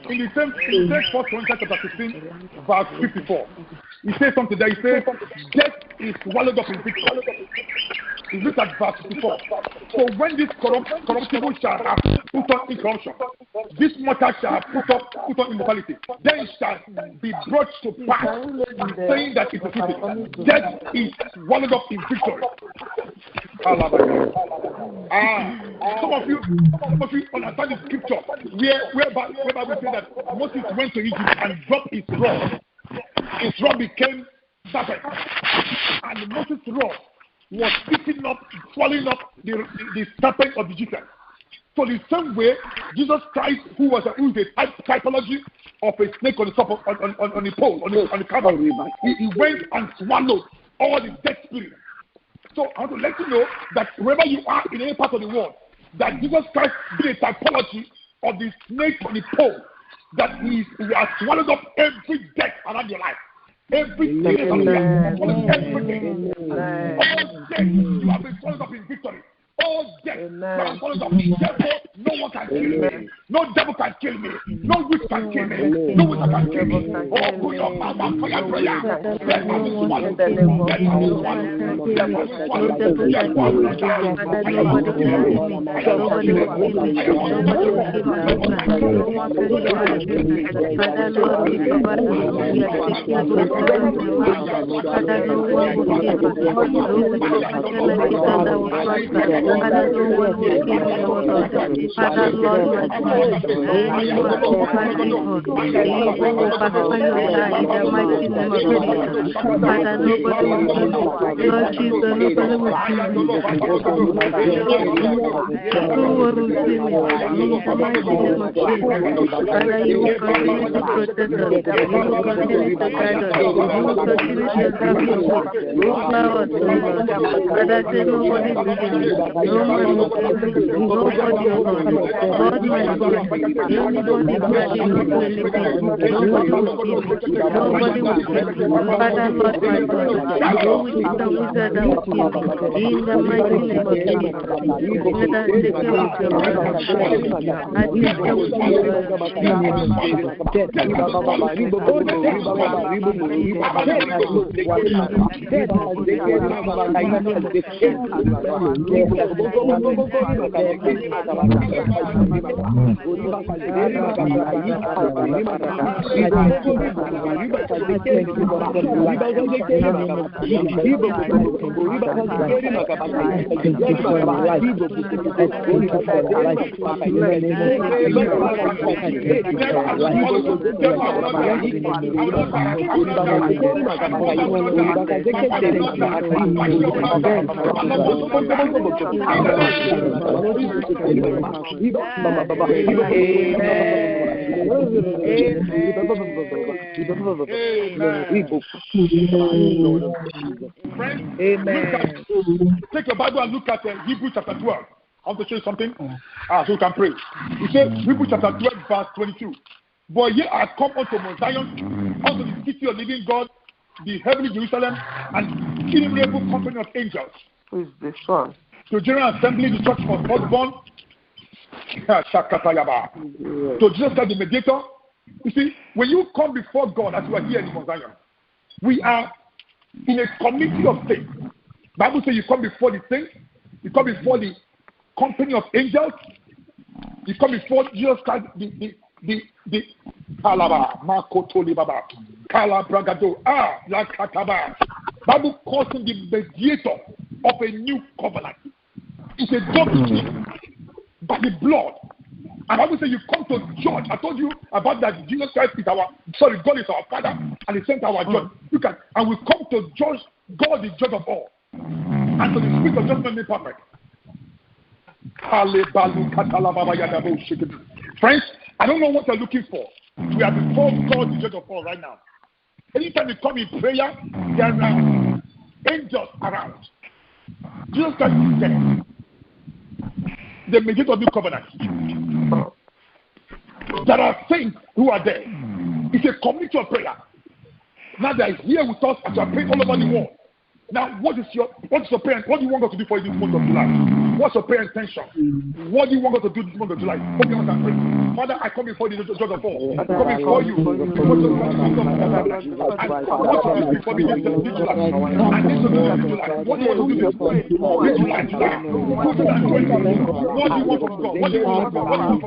In the same 1 Corinthians chapter 16, verse 54, he says something there. He says, death is swallowed up in victory. You look at verse 54. So when this corruptible shall have put on incorruption, this mortal shall have put on immortality, then it shall be brought to pass, saying that it is written, death is swallowed up in victory. Some of you understand the scripture whereby we say that Moses went to Egypt and dropped his rod. His rod became serpent, and Moses' rod was eating up, swallowing up the serpent of the Egyptians. So the same way, Jesus Christ, who is a typology of a snake on the top on the pole, on the cover, he went and swallowed all the dead spirits. So I want to let you know that wherever you are in any part of the world, that Jesus Christ did a typology of the snake on the pole, that he has swallowed up every death around your life. Every day of life, everything. All death, you have been swallowed up in victory. All death, you have been swallowed up. Therefore, no one can kill me. No devil can kill me. No witch can kill me. No witch can kill me. Oh, put your mouth on fire, prayer. Death has been swallowed. Death has been swallowed. Death has been swallowed. Amen. Take your Bible and look at Hebrews chapter 12. I want to show you something. So you can pray. It says, Hebrews chapter 12, verse 22. But ye are come unto Mount Zion, unto the city of living God, the heavenly Jerusalem, and innumerable company of angels. Who is this one? To General Assembly, the church of firstborn, to Jesus Christ the mediator. You see, when you come before God, as you are here in Mount Zion, we are in a committee of saints. Bible says you come before the saints, you come before the company of angels, you come before Jesus Christ, the Kalaba, Makotoli Baba, Kalabragado, Lakataba. Bible calls him the mediator of a new covenant. It's a doctrine by the blood. And Bible says you come to judge. I told you about that Jesus Christ is God is our Father, and He sent our judge. And we come to judge God, the judge of all. And to the spirit of judgment made perfect. Friends, I don't know what you're looking for. We are before God, the judge of all, right now. Anytime you come in prayer, there are angels around. Jesus Christ is there. The mediator of the covenant. There are saints who are there. It's a community of prayer. Now they are here with us as we are praying all over the world. Now, what is your prayer? What do you want God to do for you this month of July? What's your prayer intention? What do you want God to do this month of July? Okay, I pray. Father, I come before you, the judge of all. I come before you. What do you do for me this July? I need to do this July. What do you want to do this July? What do you want from God? What do you want from God?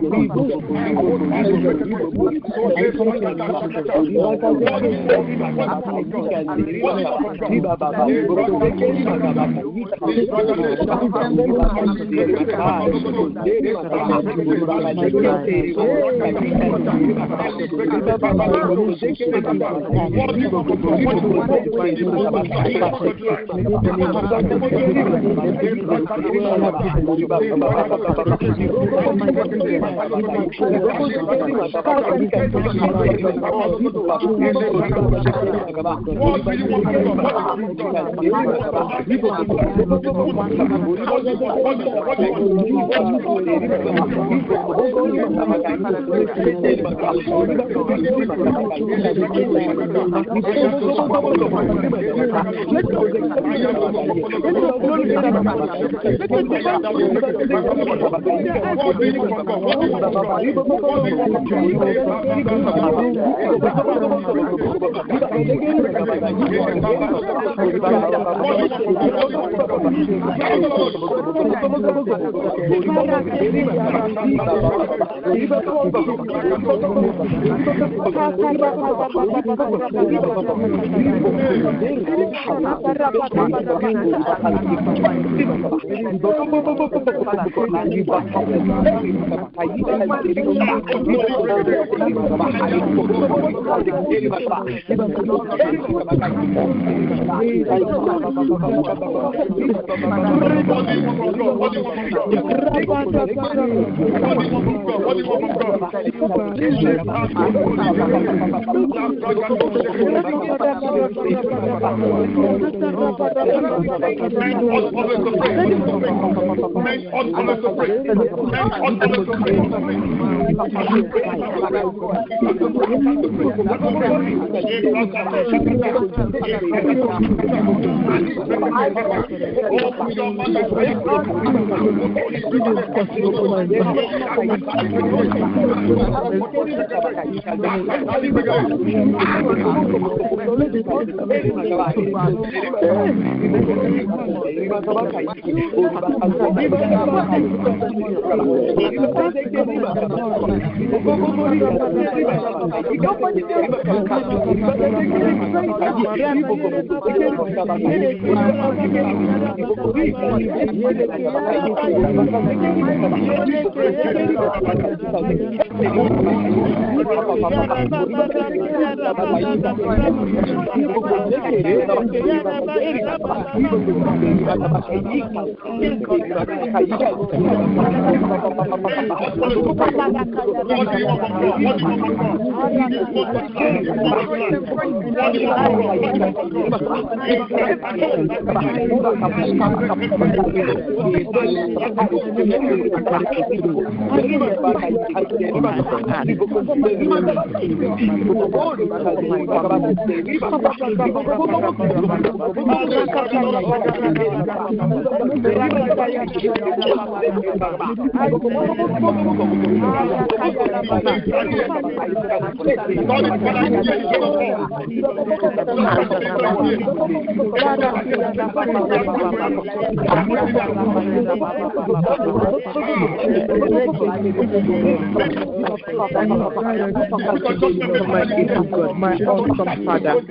My awesome Father,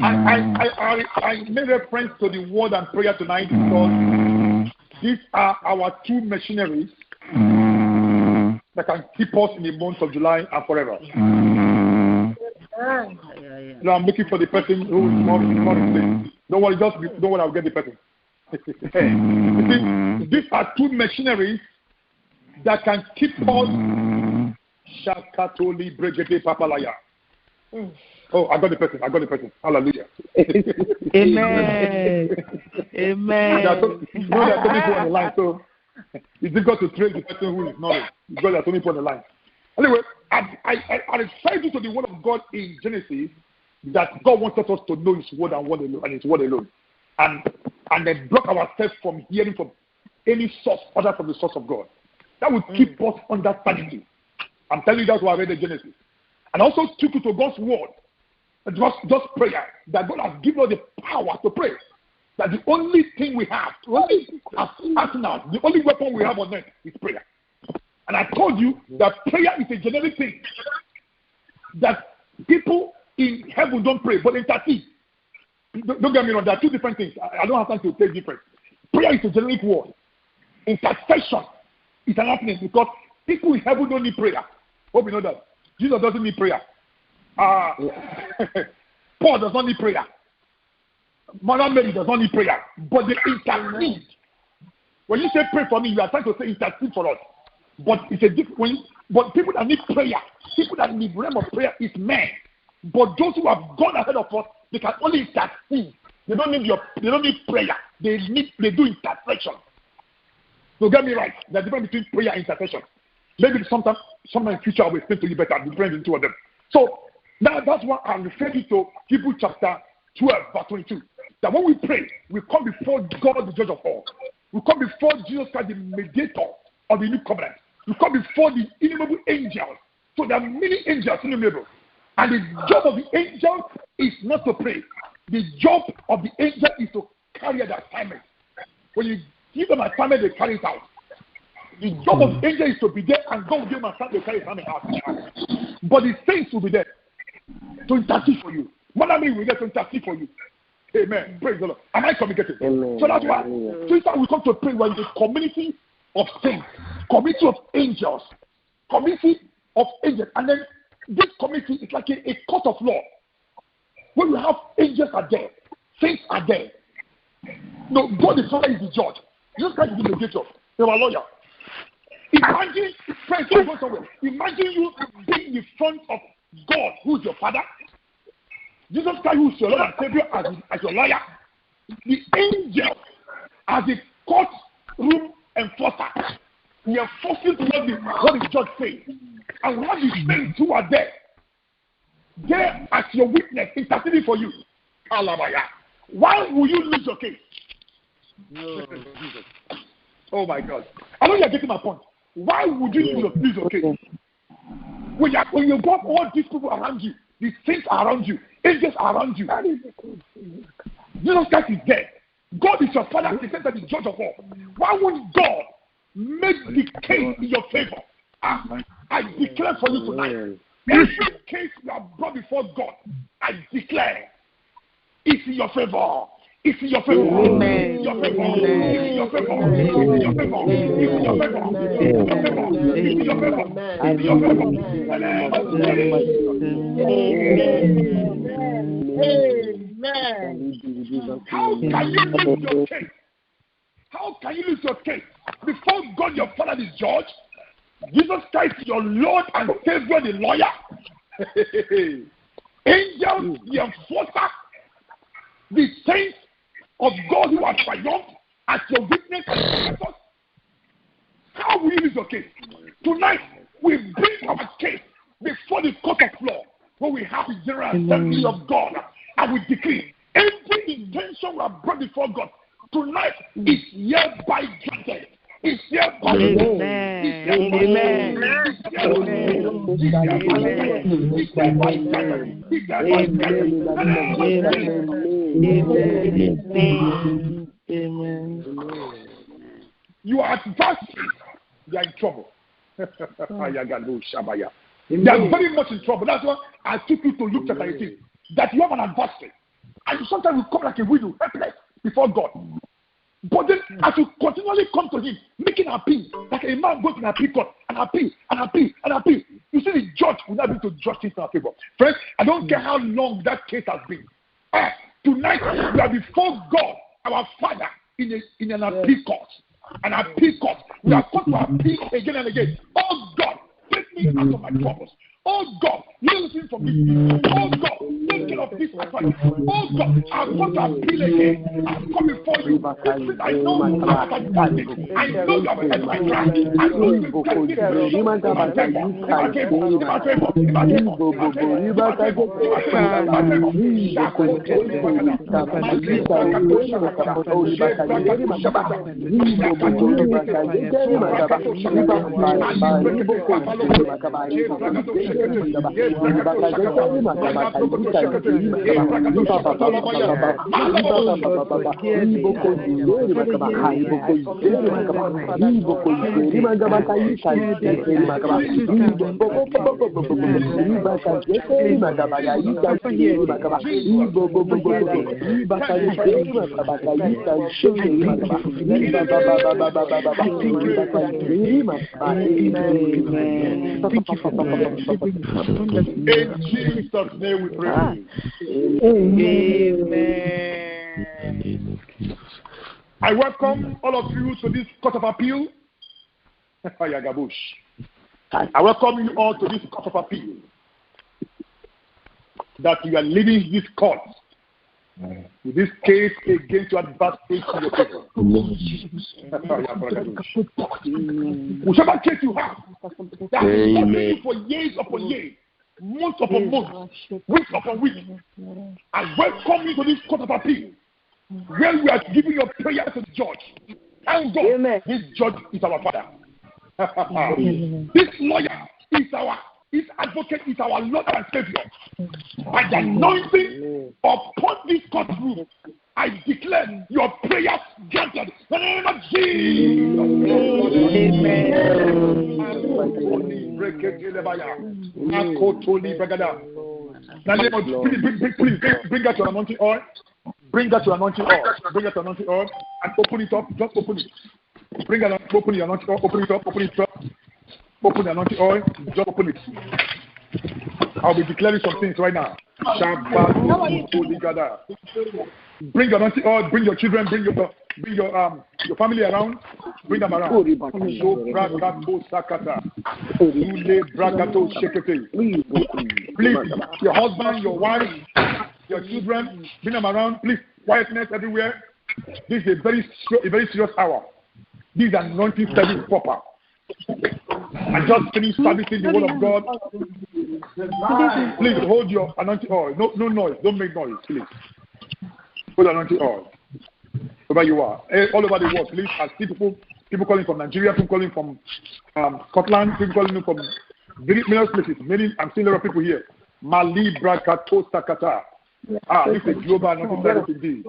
I made reference to the word and prayer tonight because these are our two machineries that can keep us in the month of July and forever. Now I'm looking for the person who is more in place. Don't worry, don't worry, I'll get the person. These are two machineries that can keep us. Shakatoli Bregete Papalaya. Oh, I got the person. Hallelujah. Amen. Amen. There are so many people on the line, so it's difficult to trace the person who is not. Because there are so many people on the line. Anyway, I referred you to the word of God in Genesis that God wanted us to know His word and His word alone, and then block ourselves from hearing from any source other from the source of God. That would keep us under sanity. I'm telling you, that's why I read the Genesis, and also took you to God's word. Just prayer, that God has given us the power to pray. That the only thing we have, the only weapon we have on earth is prayer. And I told you that prayer is a generic thing. That people in heaven don't pray, but intercede. Don't get me wrong, there are two different things. I don't have time to take different. Prayer is a generic word. Intercession is an happening because people in heaven don't need prayer. Hope you know that. Jesus doesn't need prayer. Paul does not need prayer. Mother Mary does not need prayer. But they intercede. When you say pray for me, you are trying to say intercede for us. But it's a different. But people that need prayer, people that need realm of prayer is men. But those who have gone ahead of us, they can only intercede. They don't need prayer. They do intercession. So get me right. There's a difference between prayer and intercession. Maybe sometime in the future I will explain to you better the difference in two of them. So now that's why I'm referring to Hebrews chapter 12, verse 22. That when we pray, we come before God, the judge of all. We come before Jesus Christ, the mediator of the new covenant. We come before the innumerable angels. So there are many angels innumerable. And the job of the angel is not to pray. The job of the angel is to carry the assignment. When you give them assignment, they carry it out. The job of the angel is to be there, and God will give them assignment, they carry it out. But the saints will be there to intercede for you. Mother Mary will be there to intercede for you. Amen. Praise the Lord. Am I communicating? So that's why. So it's we come to pray when the community of saints, community of angels, and then this community is like a court of law. When we have angels are there, saints are there. No, God the Father is the judge. Jesus Christ is the mediator. You're a lawyer. Imagine, imagine you being in front of God, who is your Father. Jesus Christ, who is your Lord and Savior, as your lawyer. The angel, as a courtroom enforcer, he enforces what the judge says. And what the saints who are there as your witness, interceding for you. Alabaya. Why will you lose your case? No. Oh my God. I know you're getting my point. Why would you lose your case? When you got all these people around you, the saints are around you, angels are around you. Jesus Christ is there. God is your Father, the center, the judge of all. Why won't God make the case in your favor? I declare for you tonight. Every case you have brought before God, I declare it's in your favor. It's in your favor. It's in your favor. It's in your favor. It's in your favor. It's in your favor. It's in your favor. It's in your favor. Amen. How can you lose your case? How can you lose your case before God, your Father, the judge? Jesus Christ, your Lord and Savior, the lawyer. Angels, the enforcer, the saints of God who are triumphed as your witness. How will you lose your case? Tonight, we bring our case before the court of law, where we have the general assembly of God, and we decree every intention we have brought before God tonight is hereby granted. It's hereby granted. You are advancing. You are in trouble. They are very much in trouble. That's why I took you to Luke chapter 18. That you have an adversary. And sometimes you come like a widow, helpless before God. But then, as you continually come to him, making an appeal, like a man goes in an appeal court, an appeal. You see, the judge will not be able to judge things in our favor. Friends, I don't care how long that case has been. Tonight, we are before God, our Father, in an appeal court. An appeal court. We are called to appeal again and again. Oh God, take me out of my troubles. Oh God, listen from this. Oh God, take care of this matter. Oh God, I've got to appeal again. I've come before you. I know you have a standing. I know you have a my cry. I know you can give me In Jesus' name we pray. Amen. I welcome all of you to this court of appeal. I welcome you all to this court of appeal. That you are leading this court with this case against your adversary in your favor. Whichever case you have, that is bothering you for years upon years, months upon months, weeks upon weeks, I welcome you to this court of appeal, where we are giving your prayer to the judge. Thank God, this judge is our Father. This lawyer is his advocate is our Lord and Savior. By the anointing upon this courtroom, I declare your prayers granted. In the name of Jesus. Please bring out your anointing oil. Bring out your anointing oil. Bring out your anointing oil and open it up. Just open it. Open your anointing oil. Open it up. Open it up. Open the anointing oil. Just open it. I'll be declaring some things right now. Bring your anointing oil. Bring your children. Bring your family around. Bring them around. Please, your husband, your wife, your children, bring them around. Please, quietness everywhere. This is a very serious hour. This is anointing service proper. I just finished servicing the word of God. Please hold your anointing oil. No noise. Don't make noise, please. Hold anointing oil. Wherever you are. All over the world, please. I see people calling from Nigeria, people calling from Scotland, people calling from various places. I'm seeing a lot of people here. Mali Brakato Sakata. This is global anointing service indeed.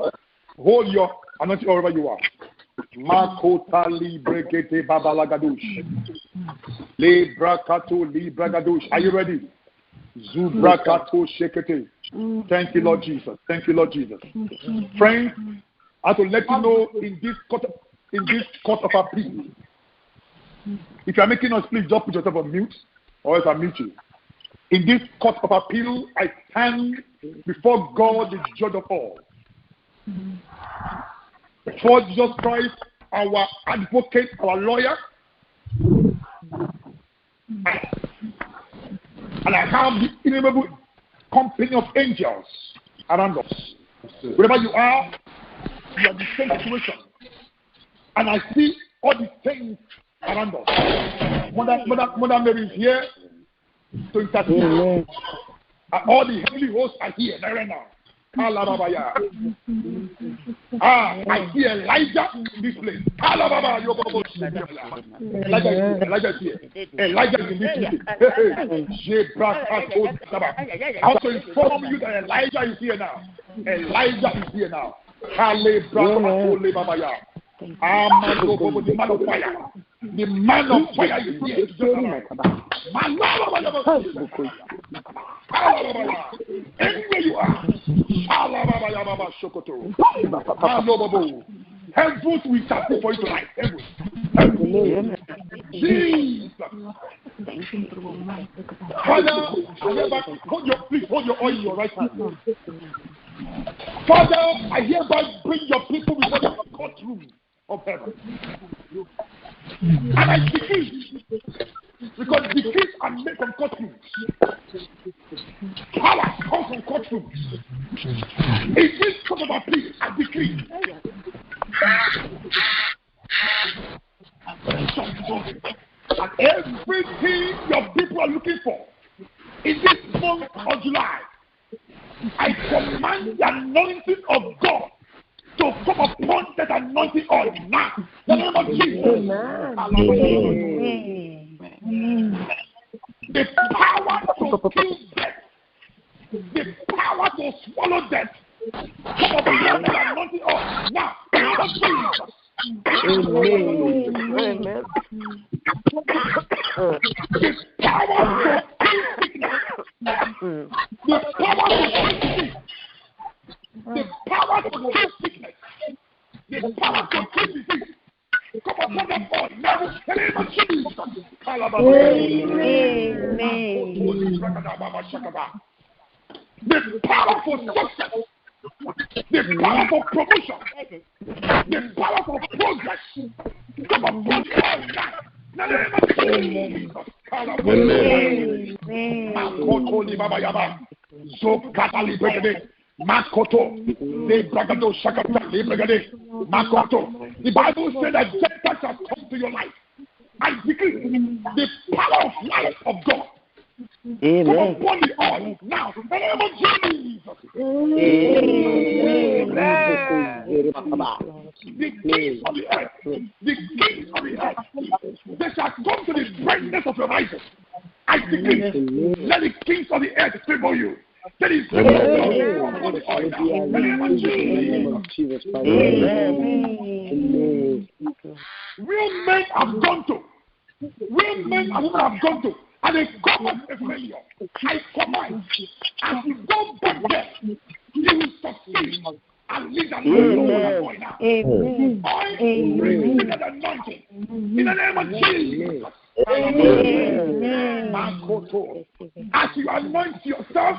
Hold your anointing oil wherever you are. Makotali Brekete Babalagadush. Lebrakato libragadosh. Are you ready? Zubrakato shekete. Thank you, Lord Jesus. Thank you, Lord Jesus. Friends, I have to let you know in this court of appeal. If you are making us, please just put yourself on mute, or else I'll mute you. In this court of appeal, I stand before God, the judge of all. Before Jesus Christ, our advocate, our lawyer. And I have the innumerable company of angels around us. Wherever you are in the same situation. And I see all the things around us. Mother Mary is here to intercede. All the heavenly hosts are here right now. I see Elijah in this place. Elijah is here. Elijah is in this place. I want to inform you that Elijah is here now. Elijah is here now. The man of fire. The man of fire is here. Anywhere you are. Heavens will tap for you tonight. Jesus. Father, please hold your oil in your right hand. Father, I hereby bring your people before the courtroom of heaven. And I decree, because decrees are made from courtrooms. Power comes from courtrooms. In this court of appeal, I decree. And everything your people are looking for in this month of July, I command the anointing of God to come upon that anointing oil now. The name of Jesus. The power to kill death. The power to swallow death. Come upon that anointing oil now. The name of Jesus. Amen. The power to kill sickness. The power to kill sickness. The power to kill sickness. The power to kill disease. Come upon that oil now. The name of Jesus. The power for success. The power for promotion. The power for progress. Come upon the oil now. The name of Jesus. Makoto, the Bragado Shakata, Makoto. The Bible said that death shall come to your life. I decree the power of life of God. Amen. Come upon the oil now. In the name of Jesus. The kings of the earth, they shall come to the brightness of your rising. I decree, let the kings of the earth favor you. That is the name of Jesus. Real men have gone to. Real men and women have gone to. And they come as a failure. I command, as you go back there, you will succeed and lead an oil now. Oil brings that anointing. In the name of Jesus. As you anoint yourself,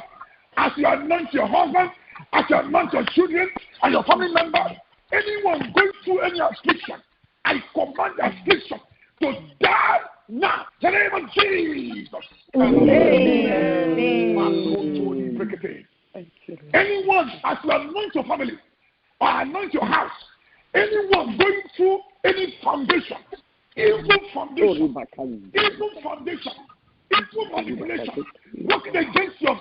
as you anoint your husband, as you anoint your children and your family members, anyone going through any affliction, I command the affliction to die now. In the name of Jesus. Anyone, as you anoint your family or anoint your house, anyone going through any foundation, evil manipulation, working against your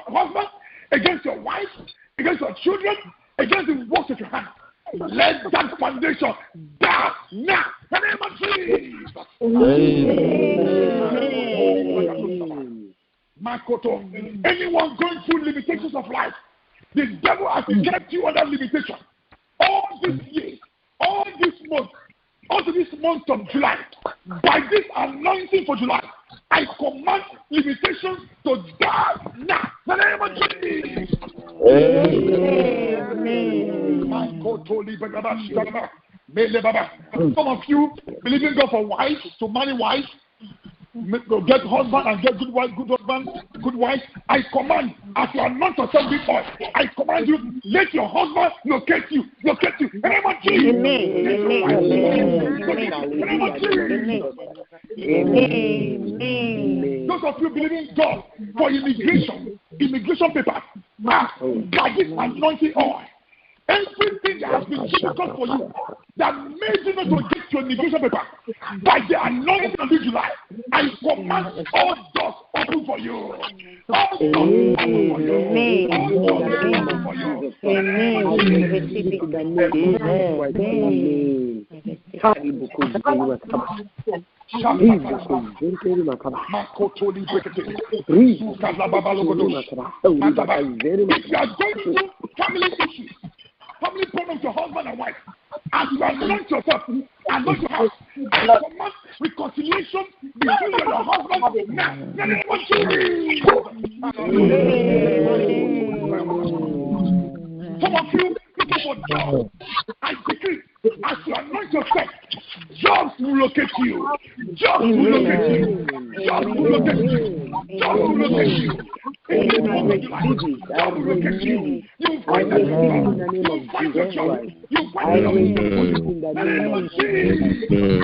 husband, against your wife, against your children, against the works of your hand. Let that foundation die now. In the name of Jesus. Makoto, anyone going through limitations of life, the devil has kept you under limitation. All this year, all this month, up to this month of July, By this anointing for July, I command limitations to die now. In the name of Jesus. Some of you believe in God for wives, to marry wives, get husband and get good wife, good husband, good wife. I command, as you anoint yourself with oil, I command you, let your husband locate you. Locate you. In the name of Jesus. Those of you believing God for immigration paper, by this anointing oil, everything that has been difficult for you, that made you not to get your immigration paper, by the anointing of July, I command all doors open for you. All doors open for you. All doors open for you. If you are going through family issues, family problems, your husband and wife, as you anoint yourself and not your house, I command reconciliation between your husband now. Some of you looking for jobs, I decree, as you anoint yourself, jobs will locate you. Jobs will locate you. Jobs will locate you. Jobs will locate you. In the name of July, jobs will locate you. You find that job. You find your job. You find your job. In the name of Jesus.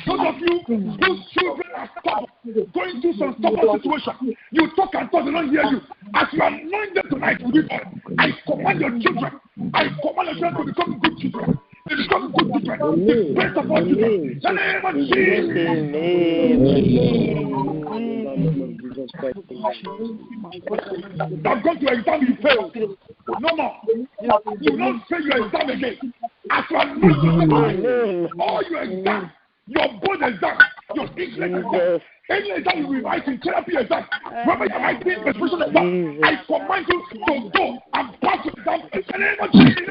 Those of you whose children are stubborn, going through some stubborn situation, you talk and talk, they don't hear you. As you anoint them tonight, I command your children. I command your children to become good children. They become good children. The best of all children. In the name of Jesus. I've gone to exam, you failed. No more. You don't fail your exam again. As you anoint yourself, all your exam, your board exam, your English exam, any exam you will write in therapy exam, whether you're writing expression exam, I command you to go and pass the exam in the name of Jesus.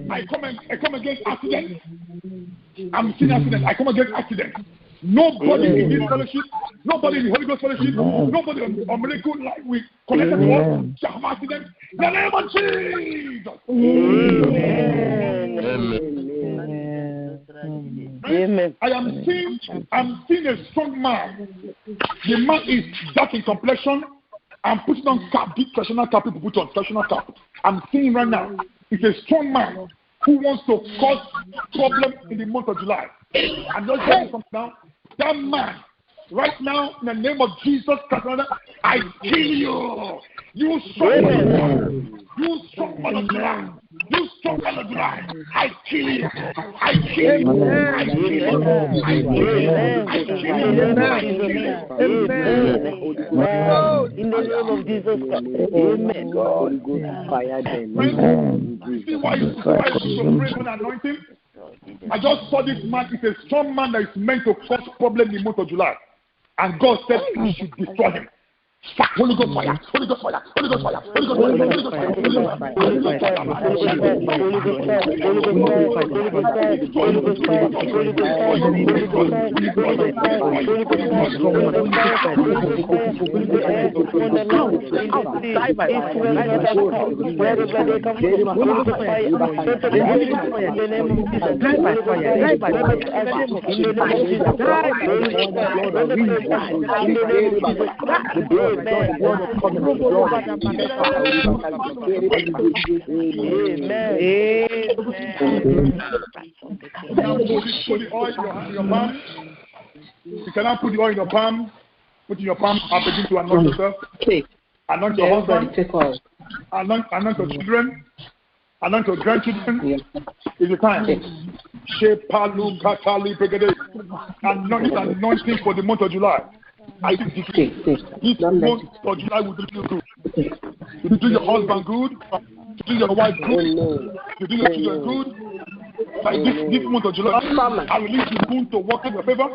I come against accidents. I'm seeing accidents. I come against accidents. Nobody in this fellowship, nobody in the Holy Ghost fellowship, nobody on miracle life we connected to us shall have accidents. In the name of Jesus. Amen. I'm seeing a strong man. The man is dark in complexion. I'm putting on cap, big traditional cap. People put on traditional cap. I'm seeing right now. It's a strong man who wants to cause problems in the month of July. I'm just saying something now. That man, right now, in the name of Jesus Christ, I kill you. You strong man. You strong man of July. You strong man of July. I kill you. I kill you. I kill you. I kill you. I kill you. In the name of Jesus Christ. Amen. God. See why you pray for the anointing? I just saw this man. It's a strong man that is meant to cause problem in the month of July. And God said he should destroy him. Holy Ghost fire, Holy Ghost fire, Holy Ghost fire, Holy Ghost fire, Holy Ghost fire, Holy Ghost fire, Holy Ghost the blood of God, put the oil in your palm. You cannot put the oil in your palm. Put in your palm and begin to anoint yourself. Anoint your husband. Anoint your children. Anoint your grandchildren. It's the time. Anointing for the month of July. I decree this month of July will do you good. You do your husband good, you do your wife good, you do your children good. Like this month of July, I release the moon to work in your favor.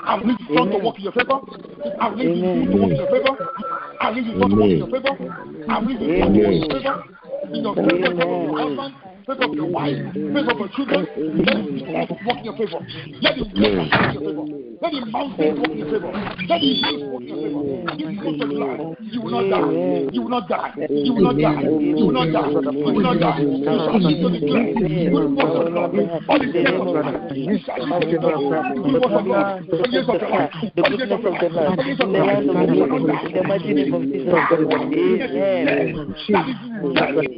I release the sun to work in your favor. I release the moon to work in your favor. I release the sun to work in your favor. I release the sun to work in your favor. in your favor, favor of your husband, favor of your wife, favor of your children. Let it walk in your favor. Let it walk in your favor. Let the mountains walk in your favor. Let the hills walk in your favor. This month of July, you will not die. You will not die. You will not die. You will not die. You will not die. You shall live to declare good works of God. All the days of your life. You shall live to declare good works of God. All the days of your life. All the days of your life. All the days of your life. You will not die. In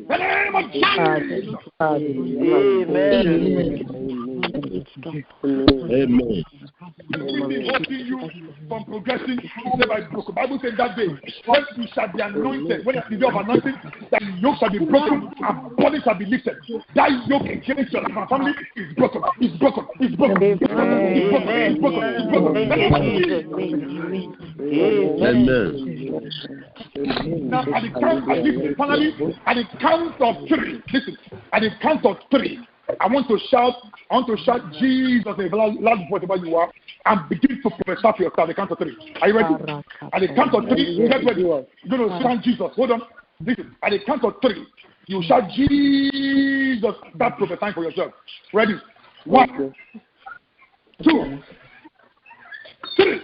the name of Jesus. Amen. Holding you from progressing, the Bible said that day, when you shall be anointed, when it's the day of anointing, that yoke shall be broken and body shall be lifted. That yoke against your family is broken. It's broken. It's broken. It's broken. It's broken. It's broken. Amen. Now, at the count of three, listen, at the count of three, I want to shout Jesus in a loud voice wherever you are and begin to prophesy for yourself at the count of three. Are you ready? At the count of three, get ready. You're going to shout Jesus. Hold on. Listen, at the count of three, you shout Jesus. Start prophesying for yourself. Ready? 1, 2, 3.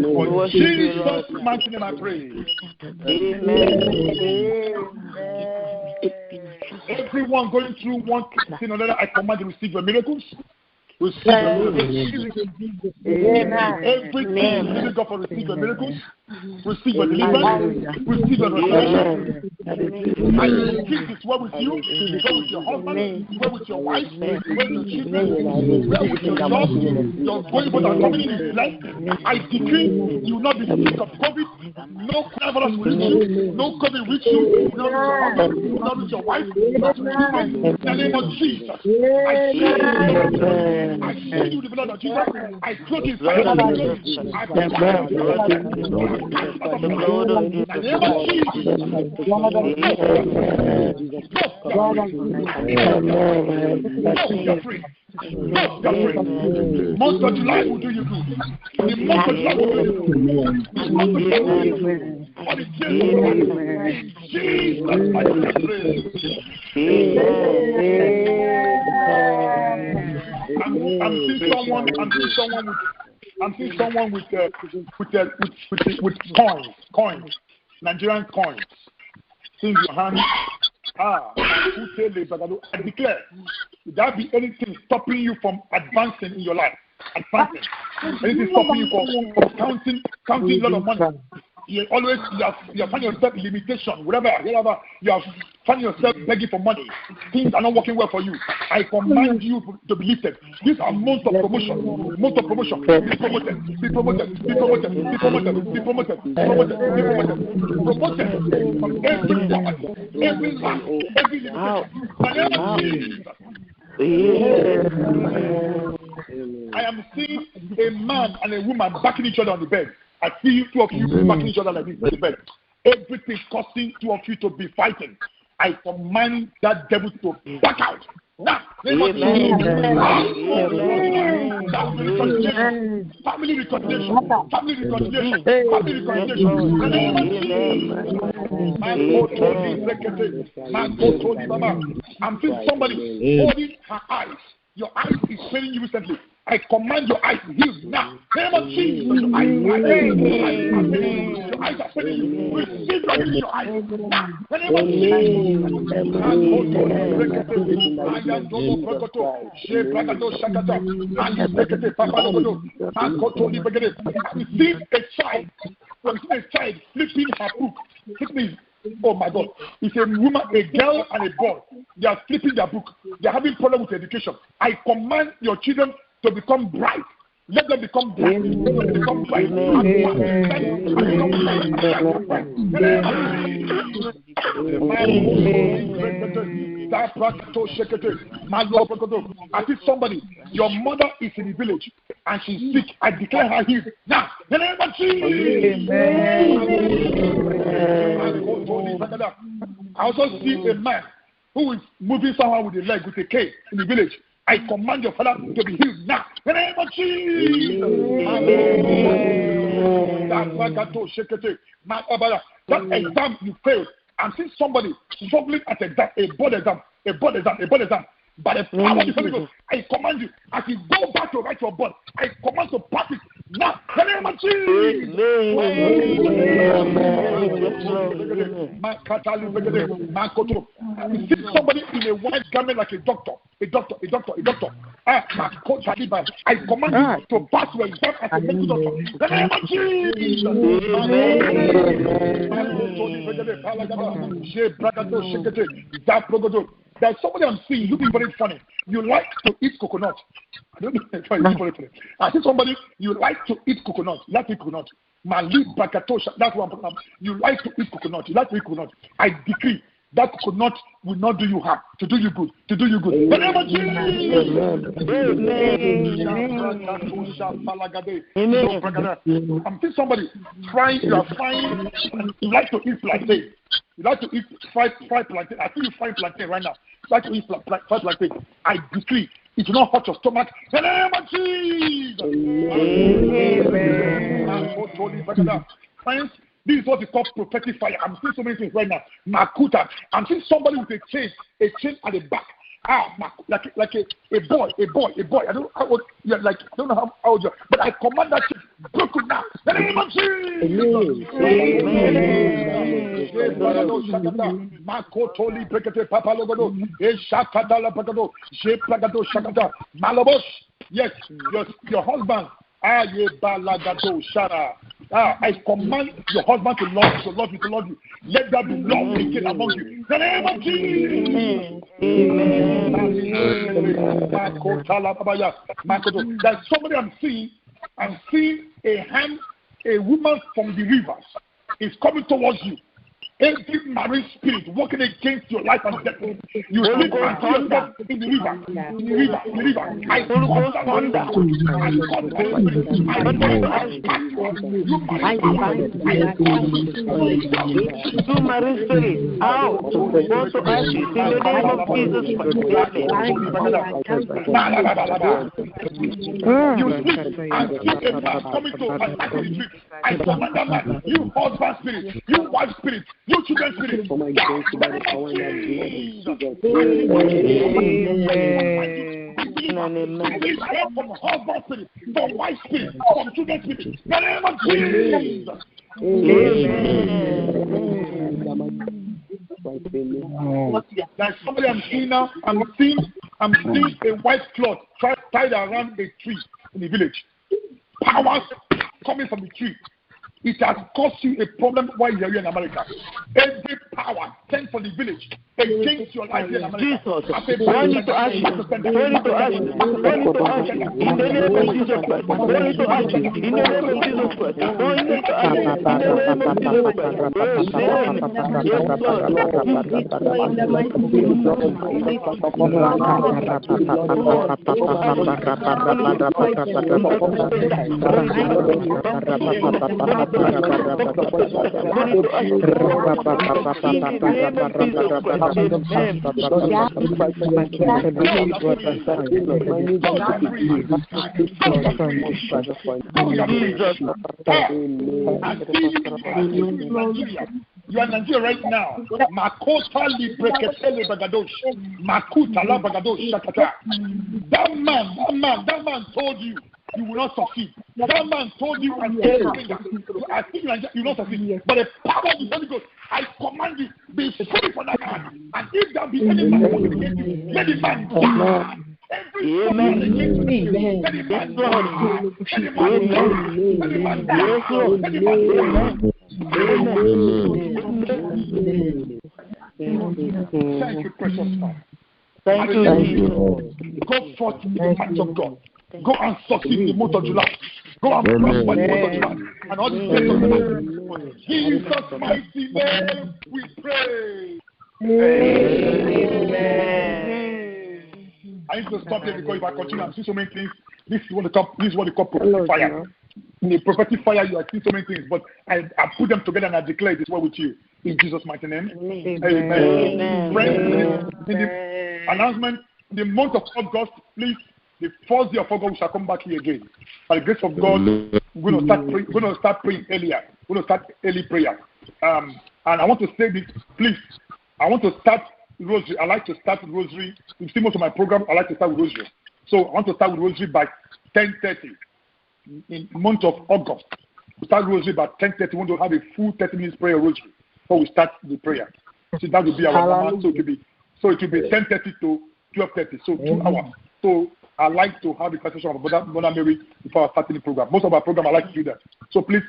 For Jesus' mighty name I pray. Everyone going through one thing or another, I command you to receive your miracles. Receive your miracles. Everything God for receive your miracles. Receive your deliverance. Receive your restoration. I speak this word with you. Go with your husband. Go with your wife. Go with your children. Go with your job. Your going forth and coming in is blessed. I decree you will not be sick of COVID. No coronavirus will reach you. No COVID reach you. Not with your husband. Not with your wife. Not with your children. In the name of Jesus. I send you the blood of Jesus. I close his fire. I pray month of July will do you good. The month of July will do you good. The month of July will do you good. I'm seeing someone with coins, Nigerian coins. In your hand. I declare, would there be anything stopping you from advancing in your life? Advancing. Anything stopping you from counting a lot of money? you find yourself in limitation, whatever, you have find yourself begging for money, things are not working well for you. I command you to be lifted. These are months of promotion. Months of promotion. Be promoted. Be promoted. Be promoted. Be promoted. Be promoted. Be promoted. Be promoted. Promoted from every poverty, every lack, every limitation. I am seeing a man and a woman backing each other on the bed. I see two of you backing each other like this on the bed. Everything causing two of you to be fighting. I command that devil to back out. Now, family reconciliation. Family reconciliation. I'm seeing somebody holding her eyes. Your eyes is failing you recently. I command your eyes to heal now. Name of Jesus, your eyes are failing you. Your eyes are failing you. Receive your eyes now. The name of Jesus. I'm seeing a child flipping her book. Oh my God. It's a woman, a girl and a boy. They are flipping their book. They are having problem with education. I command your children to become bright. Let them become bright. Let them become bright. I see somebody, your mother is in the village and she's sick. I declare her healed. Now, the name of Jesus. I also see a man who is moving somehow with a leg, with a cane in the village. I command your father to be healed now. In the name of Jesus. That exam you failed. I'm seeing somebody struggling at exam, a board exam. By the power of the Holy Ghost, I command you, as you go back to write your board, I command to pass it now. In the name of Jesus. You see somebody in a white garment like a doctor. I command you to pass your exam as a medical doctor. In the name of Jesus. There's somebody I'm seeing looking very funny. You like to eat coconut. I don't know if I see somebody, you like to eat coconut. You like to eat coconut. That's what I'm talking about. You like to eat coconut. I decree that coconut will not do you harm, to do you good. I'm seeing somebody trying, you like to eat plantain. You like to eat fried plantain. I think you fried plantain right now. You like to eat fried plantain. I decree it will not hurt your stomach. In the name of Jesus. Friends, this is what we call prophetic fire. I'm seeing so many things right now. Makuta. I'm seeing somebody with a chain at the back. Like a boy. I don't know how old you're, I don't know how old you are, but I command that chain broken now. In the name of Jesus. Yes, your husband. I command your husband to love you. Let there be love again among you. In the name of Jesus. There's somebody I'm seeing a woman from the rivers is coming towards you. Every marine spirit working against your life and death, you sleep and see yourself in the river. I call thunder. You marine spirit, out. Also ashes in the name of Jesus. You sleep and see a man coming to attack the street. I command that man. You husband spirit, you wife spirit, you children spirit. From husband spirit, from wife spirit, from children spirit. In the name of Jesus. There's somebody I'm seeing now. I'm seeing a white cloth tied around a tree in the village. Powers coming from the tree. it has caused you a problem while you're here in America. Every power sent from the village against your life here in America. Jesus, burn it to ashes. Burn it to ashes. Burn it to ashes. In the name of Jesus Christ. Burn it to ashes. In the name of Jesus Christ. Burn it to ashes. In the name of Jesus Christ. Amen. Yes, Lord. You are in Nigeria right now. Makota libreketele bagadosh. Makuta la bagadosh shakata. That man told you will not succeed. That man told you and said, I think you will not succeed. But the power of the Holy Ghost, I command you, be free for that man. And if there be any man who will against you, let the man die. Every man against you, let the man die. Let the man die. Let the man die. Thank you, precious Father. Thank you, Jesus. Go forth in the hands of God. Go and succeed in the month of July. Go and prosper in the month of July. And all the days of the month. Jesus' mighty name we pray. Amen. I need to stop here because if I continue, I'm seeing so many things. This is what they call prophetic fire. In the prophetic fire, you are seeing so many things, but I put them together and I declare this word with you. In Jesus' mighty name. Amen. Amen. Friends, in the announcement, the month of August, please, the first day of August, we shall come back here again. By the grace of God, we're going to start praying earlier. We're going to start early prayer. And I want to say this, please. I want to start rosary. I like to start with rosary. You see most of my program, I like to start with rosary. So I want to start with rosary by 10:30 in the month of August. We start rosary by 10:30. We want to have a full 30 minutes prayer rosary before we start the prayer. So that will be our normal. So it will be 10:30 to 12:30. So 2 hours. So I like to have a conversation with Mother Mary before starting the program. Most of our program I like to do that. So please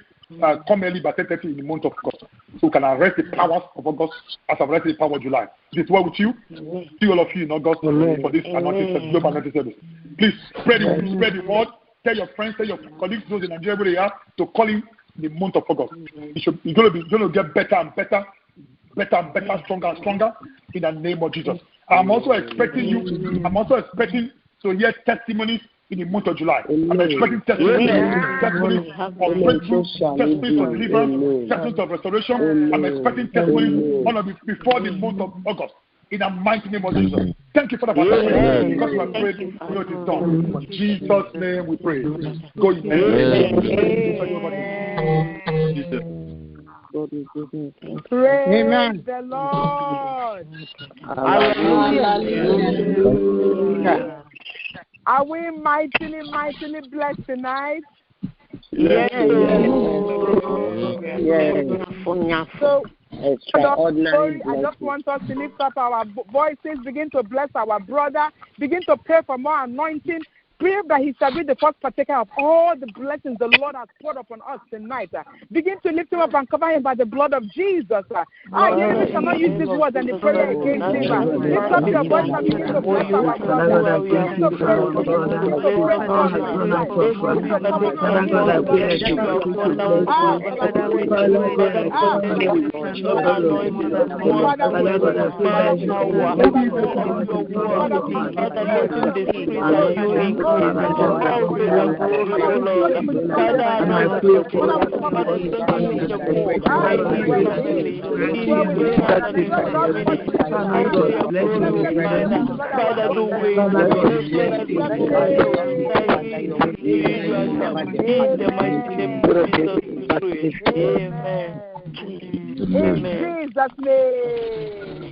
come early by 10:30 in the month of August. So we can arrest the powers of August as I've arrested the power of July. This is well with you. See all of you in August for this global anointing service. Please spread the word. Tell your friends, tell your colleagues, those in Nigeria where they are, to call him in the month of August. It's going to get better and better, stronger and stronger in the name of Jesus. I'm also expecting to hear testimonies in the month of July. I'm expecting testimonies of breakthrough, testimonies of deliverance, testimonies of restoration. I'm expecting testimonies before the month of August. In the mighty name of Jesus. Thank you for the testimony. Because we have prayed, we know it is done. In Jesus' name we pray. Go in Praise the Lord. Hallelujah. Are we mightily blessed tonight? Yes. So, I just want us to lift up our voices, begin to bless our brother, begin to pray for more anointing. Pray that he shall be the first partaker of all the blessings the Lord has poured upon us tonight. Begin to lift him up and cover him by the blood of Jesus. The enemy cannot use this word and the prayer against him. Lift up your voice and begin to bless our brother. Begin to pray.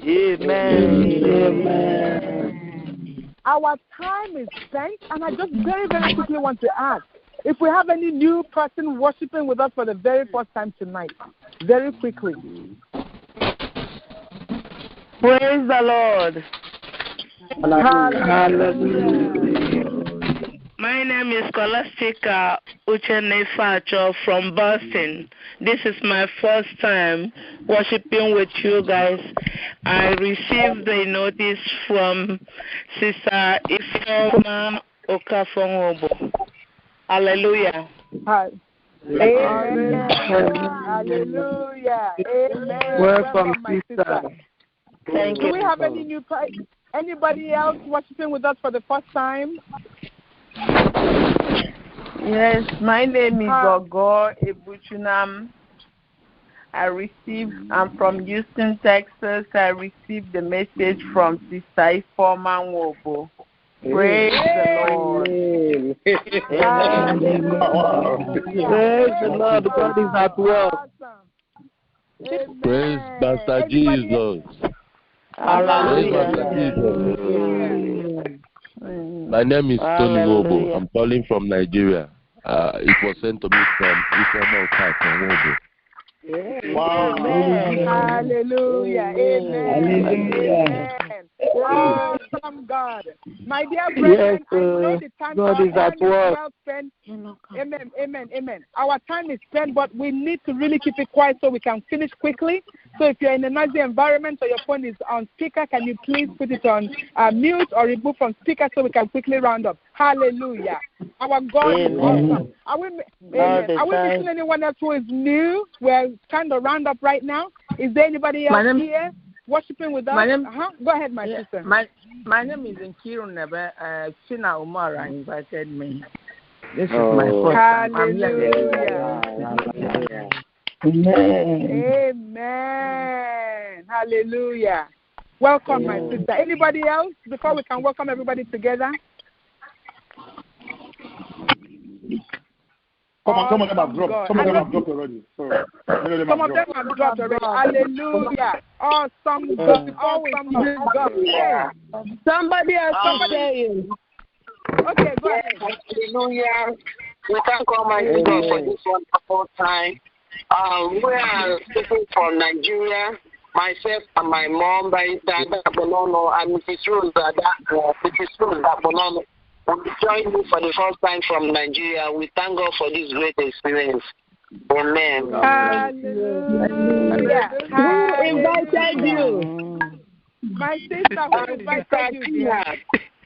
Amen. Our time is spent, and I just very, very quickly want to ask if we have any new person worshiping with us for the very first time tonight. Very quickly. Praise the Lord. Hallelujah. My name is Scholastica Uchenefacho from Boston. This is my first time worshiping with you guys. I received the notice from Sister Ifeoma Okafongobo. Hallelujah. Amen. Hallelujah. Amen. Welcome, sister. Thank you. Do we have anybody else worshiping with us for the first time? Yes, my name is Gogo Ebuchunam. I'm from Houston, Texas. I received the message from Sister Ifeoma Nwobo. Praise the Lord. Praise the Lord. God is at work. Praise Master Jesus. Praise Master Jesus. My name is Tony Wobo. I'm calling from Nigeria. It was sent to me from Ifeoma Okafongobo. Wow. Amen. Hallelujah. Amen. Amen. Awesome God. My dear brethren, I know the time God is at work. Well spent. Amen. Amen. Amen. Our time is spent, but we need to really keep it quiet so we can finish quickly. So if you're in a noisy environment or your phone is on speaker, can you please put it on mute or remove from speaker so we can quickly round up? Hallelujah. Our God is awesome. Are we missing anyone else who is new? We're kind of round up right now. Is there anybody else here worshiping with us? Go ahead, my sister. My name is Nkiru Nebe. Shina Umara invited me. This is my first time. Hallelujah. Amen. Hallelujah. Welcome, my sister. Anybody else before we can welcome everybody together? Some of them have dropped. Some of them have dropped already. Some of them have dropped already. Hallelujah. Awesome God. Awesome God. Yeah. Somebody else saying. Okay, go ahead. Hallelujah. We thank Almighty God for this wonderful time. We are speaking from Nigeria. Myself and my mom, Dada Bonono, and Mrs. Rose Bonono. We joined you for the first time from Nigeria. We thank God for this great experience. Amen. Hallelujah. Who invited you? My sister who invited you.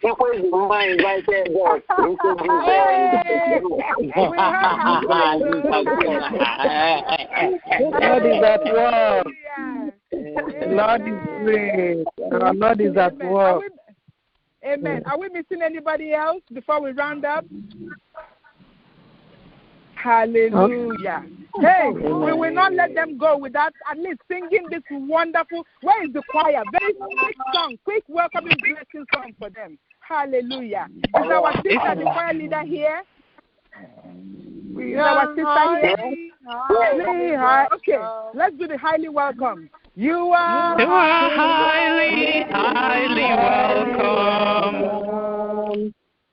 Because my invited God. Lord is at work. Lord is great. Our Lord is at work. Amen. Are we missing anybody else before we round up? Hallelujah. Hey, we will not let them go without at least singing this wonderful. Where is the choir? Very quick song, quick welcoming blessing song for them. Hallelujah. Is our sister the choir leader here? Is our sister here? Okay, let's do the highly welcome. You are highly, highly welcome.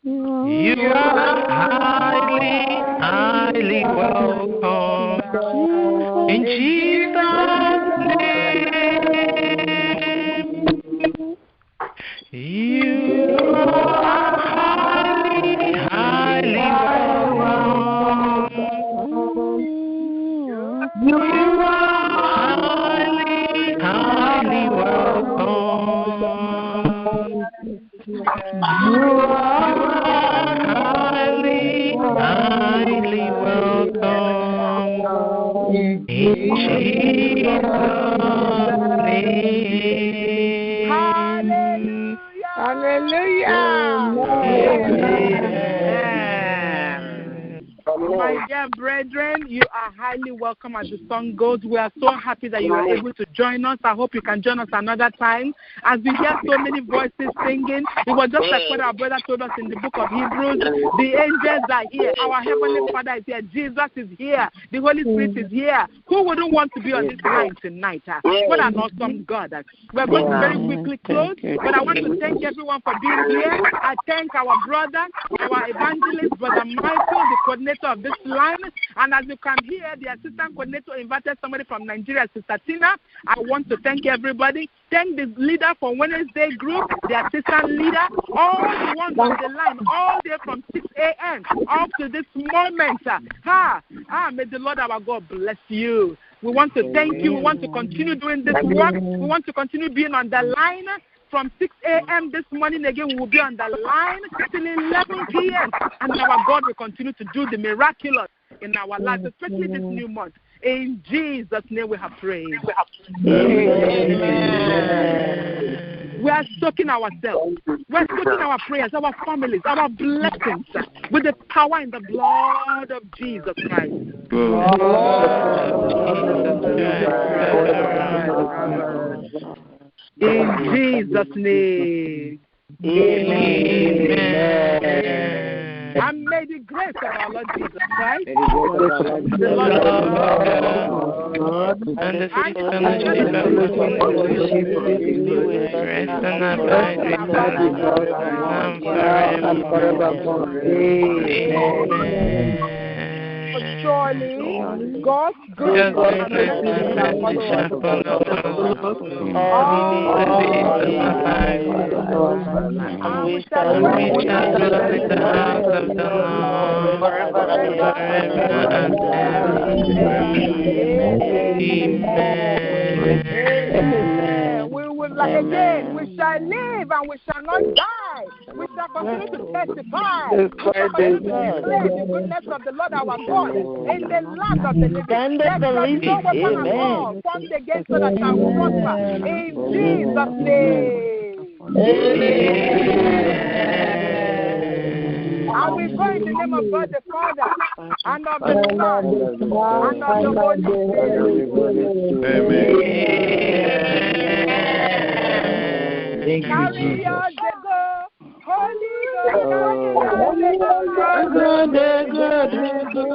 You are highly, highly welcome. In Jesus' name. You are highly, highly welcome. You are highly welcome. You are highly welcome. In Jesus' name. Hallelujah. My dear brethren, you are highly welcome as the song goes. We are so happy that you are able to join us. I hope you can join us another time. As we hear so many voices singing, it was just like what our brother told us in the book of Hebrews. The angels are here. Our Heavenly Father is here. Jesus is here. The Holy Spirit is here. Who wouldn't want to be on this line tonight? What an awesome God. We're going to very quickly close, but I want to thank everyone for being here. I thank our brother, our evangelist, Brother Michael, the coordinator of this line. And as you come here, the assistant coordinator invited somebody from Nigeria, Sister Tina. I want to thank everybody. Thank the leader for Wednesday group, the assistant leader, all the ones on the line, all day from 6 a.m. up to this moment. May the Lord our God bless you. We want to thank you. We want to continue doing this work. We want to continue being on the line. From 6 a.m. this morning again, we will be on the line till 11 p.m. And our God will continue to do the miraculous in our lives, especially this new month. In Jesus' name we have prayed. Amen. We are soaking ourselves. We are soaking our prayers, our families, our blessings with the power in the blood of Jesus Christ. In Jesus' name. Amen. And may the grace of our Lord Jesus Christ, the Lord of God, and the sweet fellowship of the Holy Spirit rest and abide with us now and forevermore. Amen. Surely, God's goodness and mercy shall follow us all the days of our lives, and we shall dwell in the house of the Lord forever and ever. Amen. We will again. We shall live and we shall not die. We shall continue to testify. We shall continue to declare the goodness of the Lord our God in the land of the living. There shall be no weapon at all formed against us that shall prosper. In Jesus' name. Amen. And we go in the name of God the Father, and of the Son, and of the Holy Spirit. Amen. Carry on the go, Holy Ghost, carry on the go.